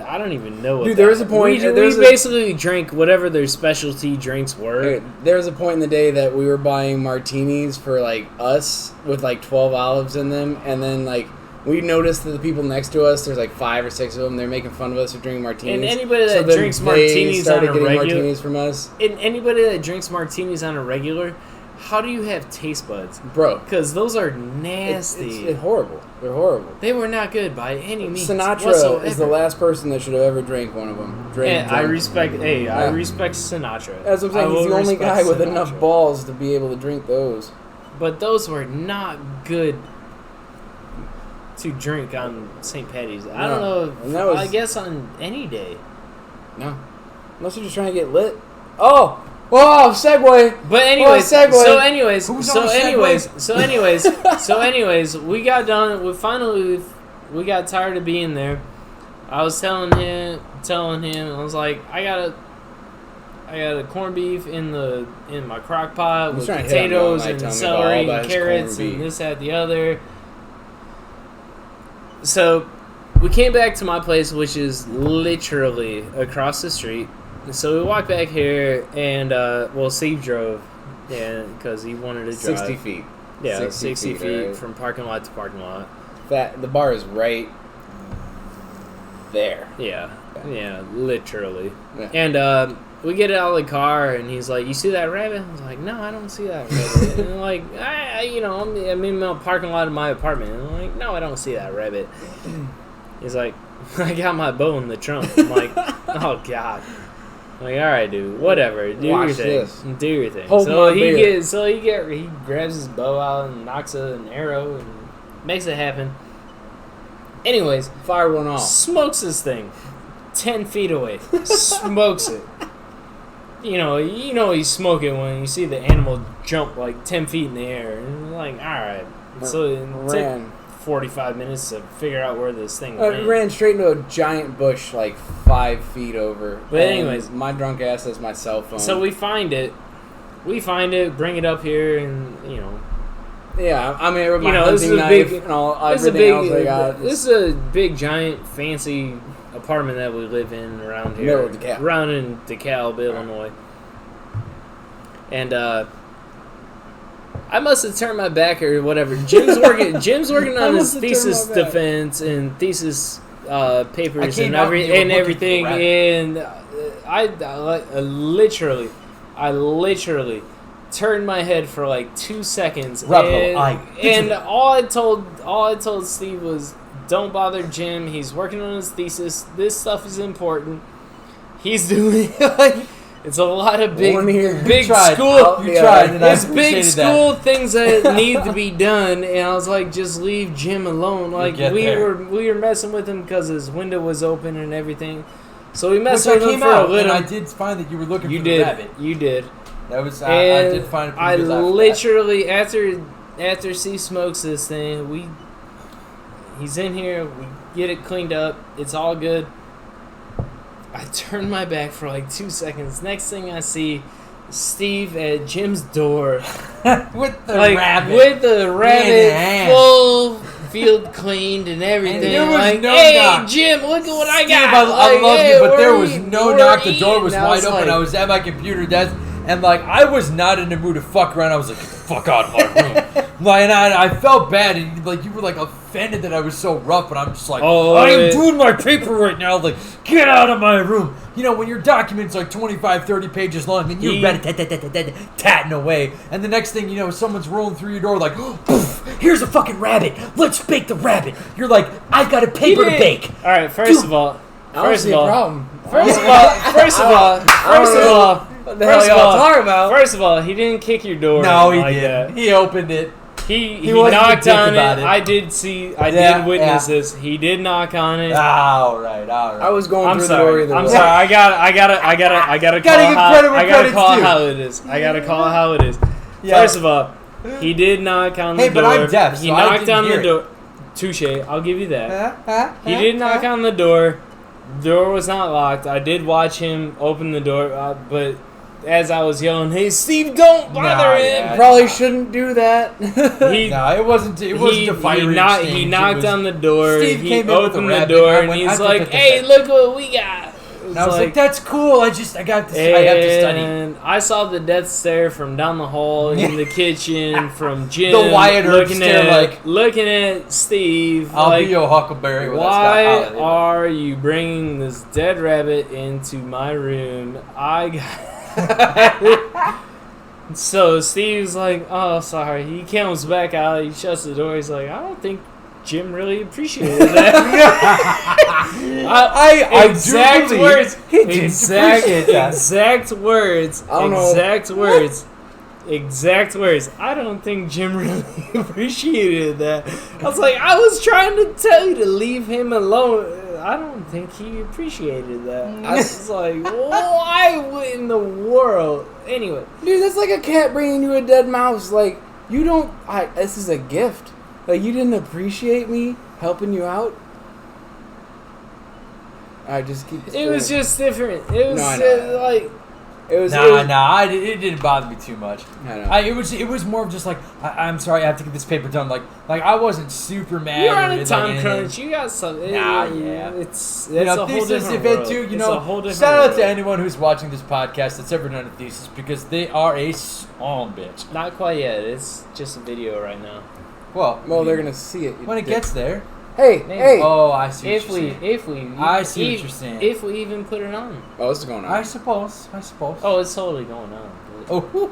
I don't even know what. Dude, there was a point. We basically drank whatever their specialty drinks were. There was a point in the day that we were buying martinis for us with 12 olives in them, and then we noticed that the people next to us, there's 5 or 6 of them. They're making fun of us for drinking martinis. And anybody that then drinks they martinis started on a getting regular, martinis from us, and anybody that drinks martinis on a regular, how do you have taste buds, bro? Because those are nasty. It's horrible. They're horrible. They were not good by any means. Sinatra whatsoever. is the last person that should have ever drank one of them. I respect. I respect Sinatra. As I'm saying, I he's will the only respect guy with Sinatra. enough balls to be able to drink those. But those were not good to drink on St. Patty's. I don't know. And that was- I guess on any day. No, unless you're just trying to get lit. Oh, whoa! Segue. But anyways, segue. so anyways, Who's so on the anyways, segue? so anyways, so anyways, we got done. We got tired of being there. I was telling him, I was like, I got a corned beef in my crock pot with trying to hit on me all potatoes night, and telling me celery about all and his carrots corned and beef. this, that, the other. So we came back to my place, which is literally across the street. So we walked back here, and Steve drove, because he wanted to drive 60 feet. Yeah, 60 feet right? from parking lot to parking lot. The bar is right there. Yeah, literally. Yeah. And we get out of the car, and he's like, "You see that rabbit?" I was like, "No, I don't see that rabbit." And I'm like, I'm in the parking lot of my apartment. And I'm like, "No, I don't see that rabbit." He's like, "I got my bow in the trunk." I'm like, "Oh God." I'm like, all right, dude, whatever. Do Watch your thing. this. Do your thing. Hold my beer. He grabs his bow out and knocks an arrow and makes it happen. Anyways, fire one off. Smokes this thing 10 feet away. Smokes it. You know he's smoking when you see the animal jump like 10 feet in the air. And you're like, all right. So it took 45 minutes to figure out where this thing went. It ran straight into a giant bush like 5 feet over. But anyways, my drunk ass has my cell phone. So we find it, bring it up here, and yeah, I'm here with my hunting knife and all everything else I got. This is a big, giant, fancy apartment that we live in around here. Middle of DeKalb. Around in DeKalb, Illinois. And I must have turned my back or whatever. Jim's working on his thesis defense and thesis papers and everything. And I literally turned my head for like 2 seconds. And all I told Steve was, don't bother Jim. He's working on his thesis. This stuff is important. He's doing it's a lot of big school. It's big school things that need to be done, and I was like, just leave Jim alone. Like we were messing with him because his window was open and everything. So we messed with him for a little. And I did find that you were looking for the rabbit. You did. That was I did find it. I literally after Steve smokes this thing, he's in here. We get it cleaned up. It's all good. I turned my back for like 2 seconds. Next thing I see, Steve at Jim's door with the rabbit. With the rabbit, full field cleaned and everything. And there was like, no hey, knock. Jim, look at what I Steve, got. I love you, but there was no knock. The eating? door was wide open. I was at my computer desk, and like I was not in the mood to fuck around. I was like, get the fuck out of my room. Like, and I felt bad, and like you were like offended that I was so rough, but I'm just like, I am doing my paper right now. Like, get out of my room. You know, when your document's like 25, 30 pages long, and you're tatting away, and the next thing you know, someone's rolling through your door like, poof, here's a fucking rabbit. Let's bake the rabbit. You're like, I've got a paper to bake. All right, first of all, First of all, what the hell y'all talking about? First of all, he didn't kick your door. No, he did. He opened it. He knocked on it. I did witness this. He did knock on it. All right. I was going through the door either way. I'm sorry. I gotta call how it is. I gotta call how it is. Yeah. First of all, he did knock on the door. Hey, but I'm deaf, so he knocked on the door. Touche. I'll give you that. He did knock on the door. The door was not locked. I did watch him open the door, but as I was yelling, "Hey, Steve, don't bother him!" You probably shouldn't do that. It wasn't a firing exchange. He knocked on the door. Steve he opened the door, and he's like, "Hey, look what we got!" And I was like, "That's cool. I got this. I have to study." And I saw the death stare from down the hall in the kitchen from Jim. The Wyatt Earp stare, looking at Steve. I'll be your Huckleberry. Why are you bringing this dead rabbit into my room? So Steve's like, "Oh, sorry." He comes back out. He shuts the door. He's like, "I don't think Jim really appreciated that." Exact words. Exact words. I don't think Jim really appreciated that. I was like, I was trying to tell you to leave him alone. I don't think he appreciated that. I was like, why in the world? Anyway. Dude, that's like a cat bringing you a dead mouse. Like, you don't... this is a gift. Like, you didn't appreciate me helping you out? I just keep... It was just different. It was like... It didn't bother me too much. I know. It was more of just like, I'm sorry, I have to get this paper done. Like I wasn't super mad. You're on a time crunch. You got something. It's a whole different world. Too, it's a whole different shout out world. to anyone who's watching this podcast that's ever done a thesis, because they are a song bitch. Not quite yet. It's just a video right now. Well, they're gonna see it. When it gets there. Hey, Maybe. hey. Oh, I see what If you're saying. I see what you're saying. If we even put it on. Oh, this is going on. I suppose. Oh, it's totally going on. Oh.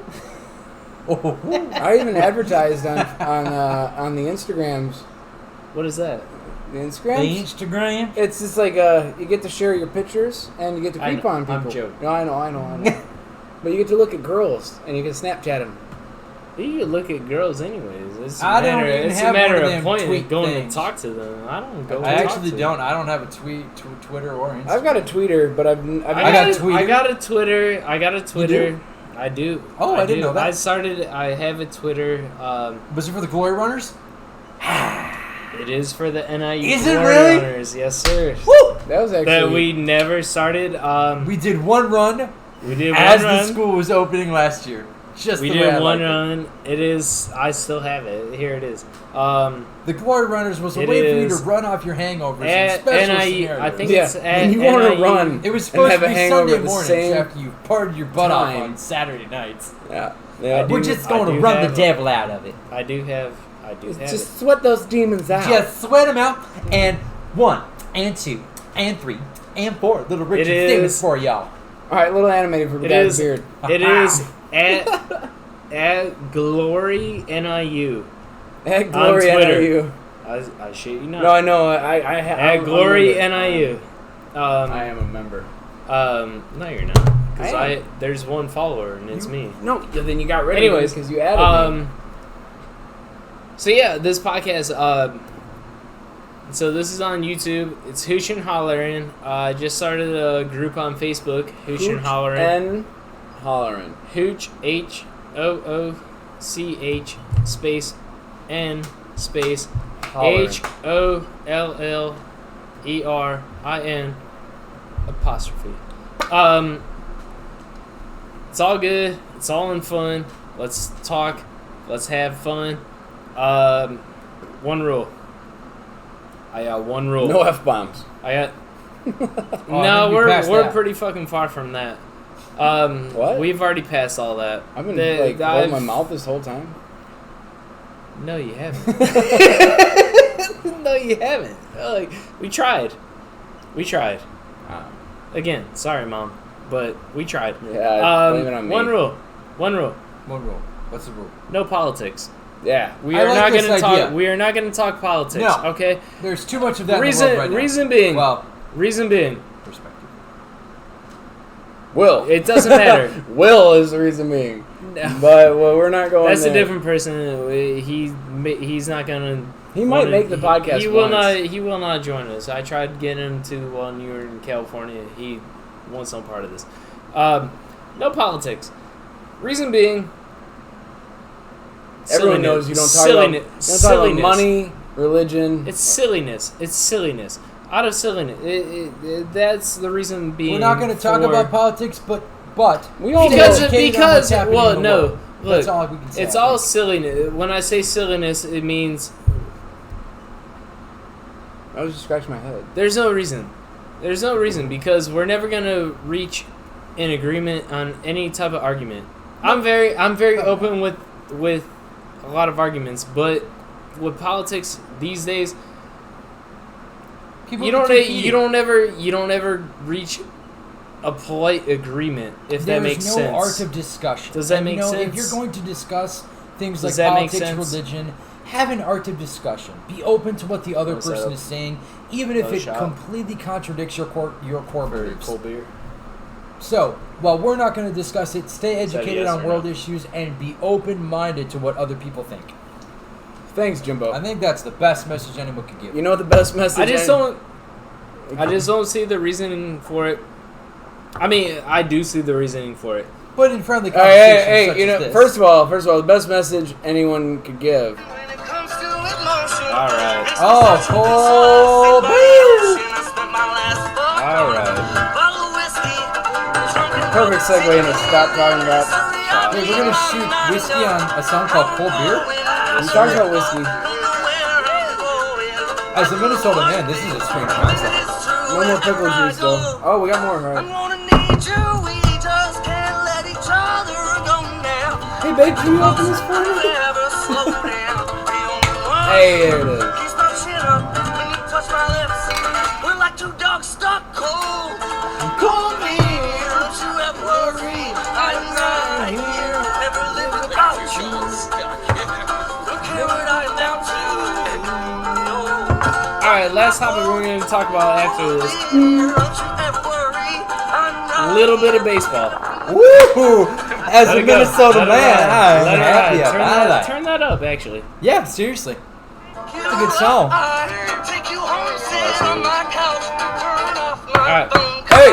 I even advertised on the Instagrams. What is that? The The Instagrams? Instagram? It's just like you get to share your pictures and you get to I creep know, on people. I'm joking. No, I know. But you get to look at girls and you can Snapchat them. You could look at girls anyways. It's I don't even it's have a matter one of of them point tweet going things. to talk to them. I don't go. I and talk actually to don't. them. I don't have a Twitter or Instagram. I've got a tweeter, but I've I got a Twitter. I got a Twitter. I do. Oh, I didn't know that. I have a Twitter. Was it for the Glory Runners? It is for the NIU Is it Glory really? Runners. Yes, sir. Woo! that was actually That we never started. We did one run We did as one run. the school was opening last year. Just We the way I did one liked it. run. It is. I still have it. Here it is. The Glory Runners was a It way for you to is run off your hangovers in at special NIU. scenarios. I think Yeah, it's at when you want to NIU. run. It was and supposed have to a be hangover Sunday at the mornings same after you partied your butt off time. on Saturday nights. Yeah. We're do- just I going to do run have the devil out of it. I do have Just sweat those demons out. Just sweat them out. And 1, and 2, and 3, and 4. Little Richard It Stevens is- for y'all. All right, little animated for the It guy's is. beard. It is at Glory NIU. At Glory On Twitter. NIU. I shit you not. No, I know. I have. At Glory NIU. I am a member. No, you're not. Because I am. there's one follower and it's me. No, then you got rid of Anyways, it because you added me. So yeah, this podcast. So this is on YouTube. It's Hooch and Hollerin'. I just started a group on Facebook. Hooch and Hollerin'. And Hollerin'. Hooch HOOCH space N space Hollerin'. HOLLERIN apostrophe. It's all good. It's all in fun. Let's talk. Let's have fun. One rule. I got one rule. No F-bombs. I got. I No, think we passed we're that. pretty fucking far from that. What? We've already passed all that. I've been The- holding my mouth this whole time. No, you haven't. No, you haven't. Like, we tried. Again, sorry, Mom, but we tried. Yeah, blame it on me. One rule. One rule. What's the rule? No politics. Yeah. We I are like not this going to idea. talk. We are not going to talk politics. No. Okay. There's too much of that in the world right now. Reason being. Well, Reason being. perspective. Will. It doesn't matter. Will is the reason being. No. But we're not going That's there. a different person. He's not going to. He might make the podcast He will once. not. He will not join us. I tried getting him to while you were in California. He wants no part of this. No politics. Reason being. Everyone knows you don't talk about money, religion. It's silliness. It's silliness. Out of silliness. That's the reason being. We're not going to talk about politics, but We all because know. no. Look, That's all we can say. it's all silliness. When I say silliness, it means I was just scratching my head. there's no reason. There's no reason because we're never gonna reach an agreement on any type of argument. I'm very open with a lot of arguments, but with politics these days, People you get don't too heated. ever reach a polite agreement if that makes There's sense. no art of discussion. Does that And, make If sense? you're going to discuss things Does like that make politics, sense? religion, have an art of discussion. Be open to what the other Wanna set person up is saying, even if another it shot? completely contradicts your core beliefs. Cold beer. So, while we're not going to discuss it, stay that a educated yes on or world no? issues and be open-minded to what other people think. Thanks, Jimbo. I think that's the best message anyone could give. You know what the best message I just don't see the reasoning for it. I mean, I do see the reasoning for it. But in friendly All right, conversations hey, such you as know, this, first of all, the best message anyone could give. All right. oh, Cole Beer! All right. Perfect segue into stop talking about. Hey, we're gonna shoot whiskey on a song called Cold Beer? We talked about whiskey. As a Minnesota man, this is a strange concept. No more pickle juice though. Oh, we got more, right? Hey, babe, can you open this for me? Hey, there it is. my lips were like two dogs stuck cold. Call me, don't you ever worry, I'm right here. Never live without you. Don't care what I'm down to. No. Alright, last topic we're going to talk about after this. Don't you ever worry, I'm A right little bit of baseball. Woo! As Let a it go. Minnesota Let it man, ride. I'm Let it happy ride. about that. Turn that up, actually. Yeah, seriously. It's a good song. Take you home, sit on my couch, turn off my Alright. phone. Hey!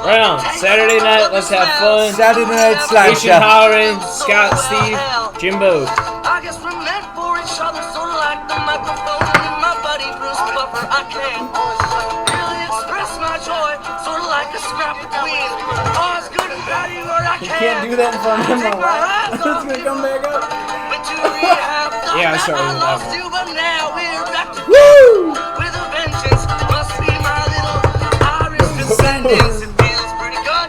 Right on. Saturday night, let's have fun. Saturday Night Asian Slapshot. Hollering, Scott, Steve, Jimbo. I guess we're meant for each other, so like the microphone in my buddy Bruce Buffer, I can't really express my joy, sort of like a scrap of weed. All's good and bad, you know I You can't do that in front of him. Take my eyes It's off gonna you. come back up. But do we have thought Yeah, I that started I with that lost one. you, but now we're back to Woo! with a vengeance. Must be my little Irish descendants. It feels pretty good.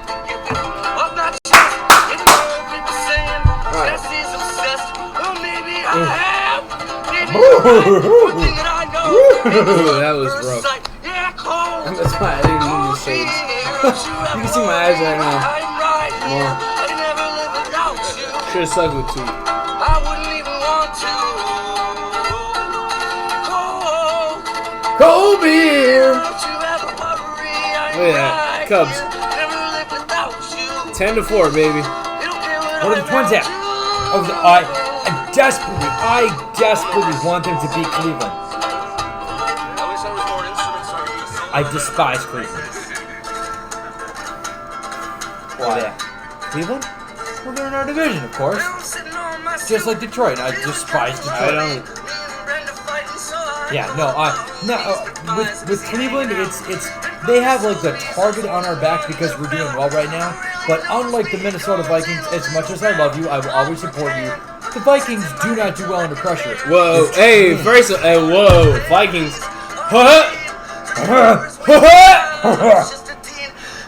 Up my chest. It's all people saying Jesse's obsessed. Well, maybe I am. Maybe one thing that I know. Ooh, that was rough. Yeah, cold. That's why I didn't need the shades. You can see my eyes right now. I'm right here. I never live without you. Should have stuck with two. I wouldn't even want to. Cold. Cold beer! Don't you ever worry, I'm Look at that. right Cubs. here. Never live without you. 10-4, baby. You don't care What are the Twins at? Oh, I desperately want them to beat Cleveland. I despise Cleveland. Why? Cleveland? Well, they're in our division, of course. Just like Detroit. I despise I Detroit. don't. Yeah, with Cleveland, it's they have like the target on our back because we're doing well right now. But unlike the Minnesota Vikings, as much as I love you, I will always support you. The Vikings do not do well under pressure. Whoa, It's hey, team. first, whoa, Vikings.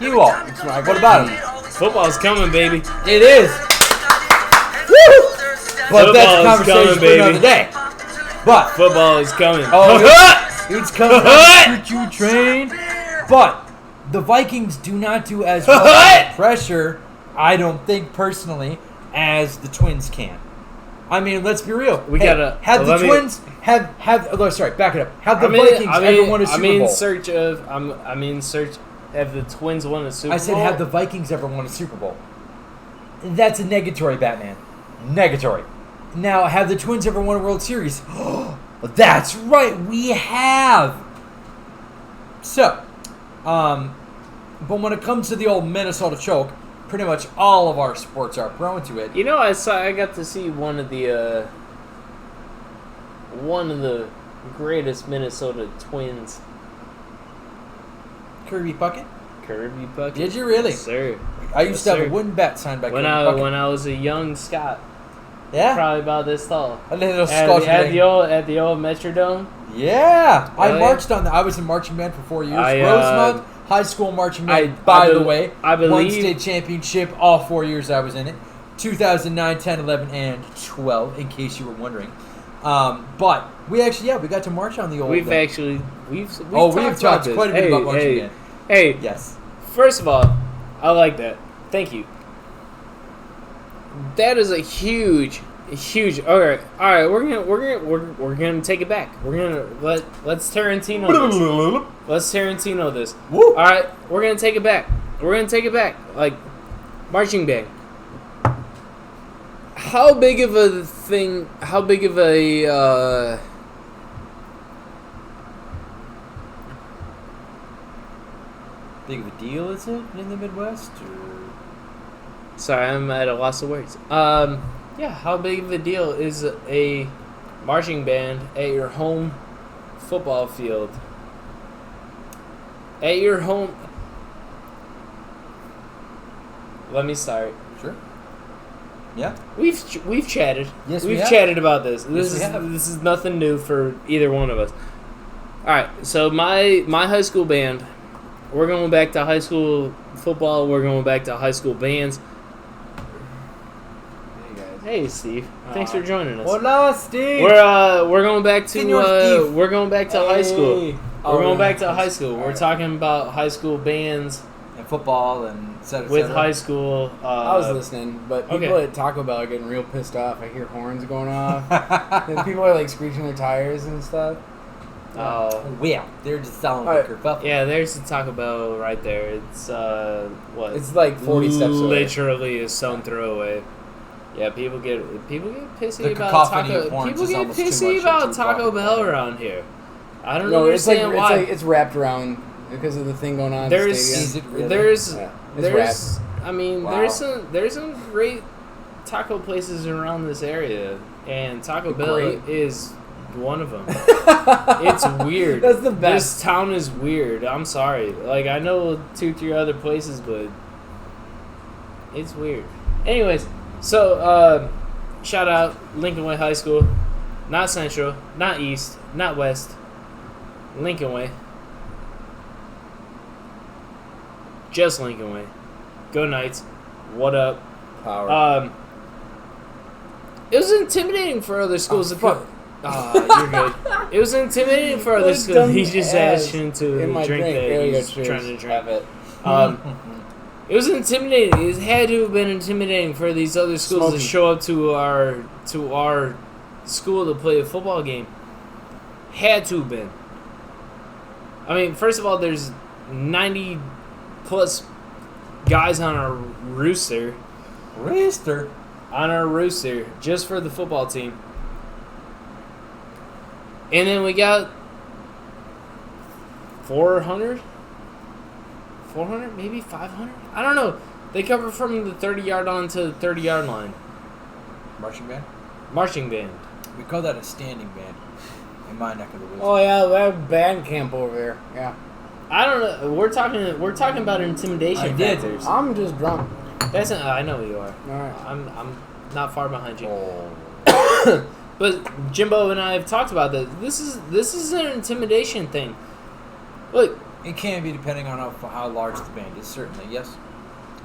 You all. What about him? Football's coming, baby. It is. Woo! But that's a Football is conversation coming, for baby. another day. But Football is coming. it's coming on the choo-choo train. But the Vikings do not do as well under pressure, I don't think personally, as the Twins can. I mean, let's be real. We gotta- have the let me- Twins have. Oh, sorry, back it up. Have the Vikings ever won a Super Bowl? Search. Have the Twins won a Super Bowl? I said, have the Vikings ever won a Super Bowl? That's a negatory, Batman. Negatory. Now, have the Twins ever won a World Series? That's right, we have. So, but when it comes to the old Minnesota choke, pretty much all of our sports are prone to it. You know, I got to see one of the greatest Minnesota Twins. Kirby Puckett? Kirby Puckett. Did you really? Yes, sir. I used to Yes, have a sir. wooden bat signed by When Kirby I Puckett. was a young Scott, Yeah? probably about this tall. A little At Scottish the thing. old Metrodome. Yeah, I Really? marched on that. I was in marching band for 4 years. I, Rosemont High School marching band. I by be- the way, I won believe- state championship all 4 years I was in it. 2009, 10, 11, and 12. In case you were wondering, but we actually we got to march on the old. We've thing. we've we've talked this. quite a bit about marching hey, band. Hey, Yes. first of all, I like that. Thank you. That is a huge. All right. We're gonna take it back. Let's Tarantino this. Let's Tarantino this. Woo. All right, we're gonna take it back. Like marching band. How big of a thing? How big of a? Big of a deal is it in the Midwest? Or? Sorry, I'm at a loss of words. Yeah, how big of a deal is a marching band at your home football field? At your home. Let me start. Sure. Yeah. We've chatted. Yes, we've we have. chatted about this. Yes, we have. This is nothing new for either one of us. All right, so my high school band, we're going back to high school football. We're going back to high school bands. Hey Steve, thanks for joining us. Hola, Steve. We're going back to Senor Steve. we're going back to high school. We're going back to high school. We're talking about high school bands And football and et cetera, et with cetera. high school. I was listening, but people at Taco Bell are getting real pissed off. I hear horns going off. And people are like screeching their tires and stuff. Well, they're just selling All right. liquor. Yeah, there's the Taco Bell right there. It's what? It's like 40 steps away. Literally a stone throw away. Yeah, people get pissy The about cacophony of Taco. horns People is get almost too pissy much about to Taco talk Bell about. around here. I don't No, understand why. it's wrapped around because of the thing going on. At the There's stadium. Is it really? there's Yeah, it's there's I mean Wow. there's some great taco places around this area, and Taco Bell Great. is one of them. It's weird. That's the best. This town is weird. I'm sorry. Like, I know 2-3 other places, but it's weird. Anyways, so shout out Lincoln Way High School. Not Central, not East, not West. Lincoln Way. Just Lincoln Way. Go Knights. What up? Power. It was intimidating for other schools to fuck. come. You're good. It was intimidating for other Those schools. dumb He just ass asked you to in my drink drink. that There you go, he's cheers. trying to drink. Have it. It was intimidating. It had to have been intimidating for these other schools Smoky. to show up to our school to play a football game. Had to have been. I mean, first of all, there's 90 plus guys on our rooster. Rooster. On our rooster, just for the football team. And then we got 400, maybe 500? I don't know. They cover from the 30-yard line to the 30-yard line. Marching band? Marching band. We call that a standing band in my neck of the woods. Oh yeah, that band camp over there. Yeah. I don't know. We're talking about intimidation I did. factors. I'm just drunk. I know you are. All right. I'm not far behind you. Oh. But Jimbo and I have talked about this. This is an intimidation thing. Look, It can be depending on how large the band is, certainly, yes.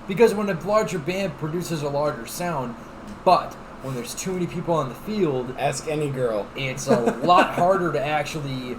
Because when a larger band produces a larger sound, but when there's too many people on the field, Ask any girl. it's a lot harder to actually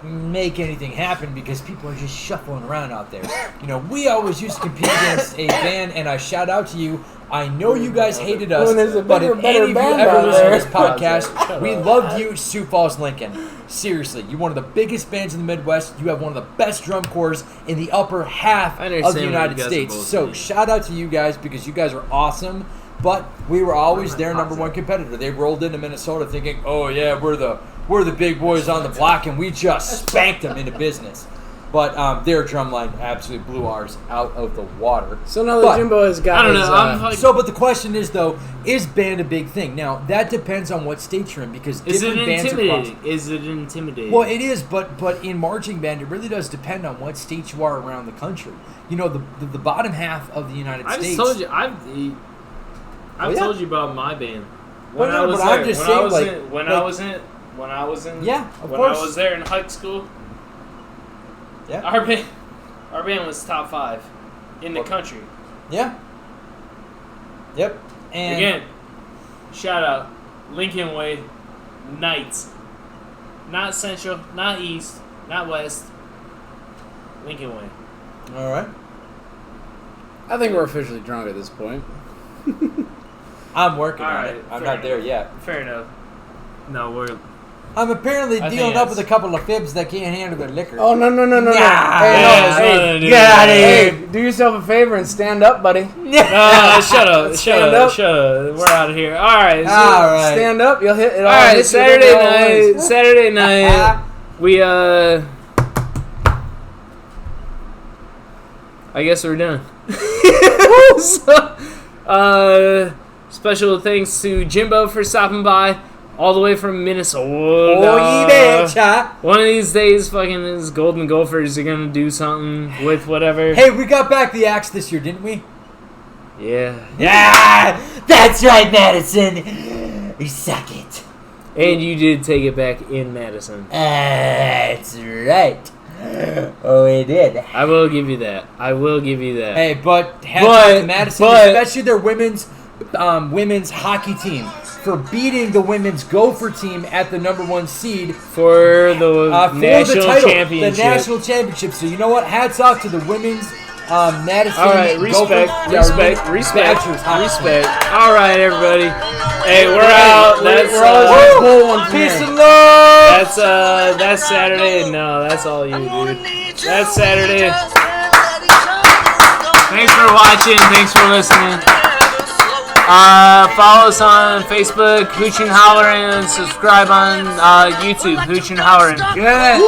make anything happen because people are just shuffling around out there. You know, we always used to compete against a band, and I shout out to you. I know you guys hated us, When there's a but bigger, if better any of you band ever out listen to there- this podcast, Shut we up. loved you, Sioux Falls, Lincoln. Seriously, you're one of the biggest bands in the Midwest. You have one of the best drum corps in the upper half I of understand the what United you guys are States. both So saying. shout out to you guys because you guys are awesome. But we were always their number one competitor. They rolled into Minnesota thinking, "Oh yeah, we're the big boys on the block," and we just spanked them into business. But their drum line absolutely blew ours out of the water. So now But- that Jimbo has got I don't his, know. I'm like, So, but the question is though, is band a big thing? Now that depends on what state you're in because is it different bands across. intimidating? Is it intimidating? Well, it is, but in marching band, it really does depend on what state you are around the country. You know, the bottom half of the United I States. just told you. I've Oh, yeah? told you about my band. Well, no, but I'm just when saying, I was like- in, when like- I was in, when I was in, Yeah, of when course. I was there in high school, Yeah. our band was top 5 in the country. Yeah. Yep. And Again, shout out Lincoln Way Knights, not Central, not East, not West. Lincoln Way. all right. I think we're officially drunk at this point. I'm working All on right, it. I'm fair not there enough. yet. Fair enough. No, we're. I'm apparently I think dealing up that's- with a couple of fibs that can't handle their liquor. Oh no. Yeah. Hey, no, Yeah, hey, dude. get outta hey, do yourself a favor and stand up, buddy. Shut up! Shut Stand up! up. Shut up! We're out of here. All right. so- All right. Stand up. You'll hit it all. All right, hit you, Saturday it all night. wins. Saturday night. We I guess we're done. So, special thanks to Jimbo for stopping by all the way from Minnesota. Oh, you betcha. One of these days, fucking his Golden Gophers are gonna do something with whatever. Hey, we got back the axe this year, didn't we? Yeah. Ah, that's right, Madison. You suck it. And you did take it back in Madison. That's right. Oh, we did. I will give you that. I will give you that. Hey, but hats But- off to Madison, but- especially their women's hockey team. for beating the women's Gopher team at the #1 seed for the national title, championship. The national championship. So you know what? Hats off to the women's Madison. All right, respect. All right, everybody. Hey, we're out. That's peace and love. That's Saturday. No, that's all you, dude. That's Saturday. Thanks for watching. Thanks for listening. Follow us on Facebook, Hooch and Hollerin', and subscribe on YouTube, Hooch and Hollerin'. Good.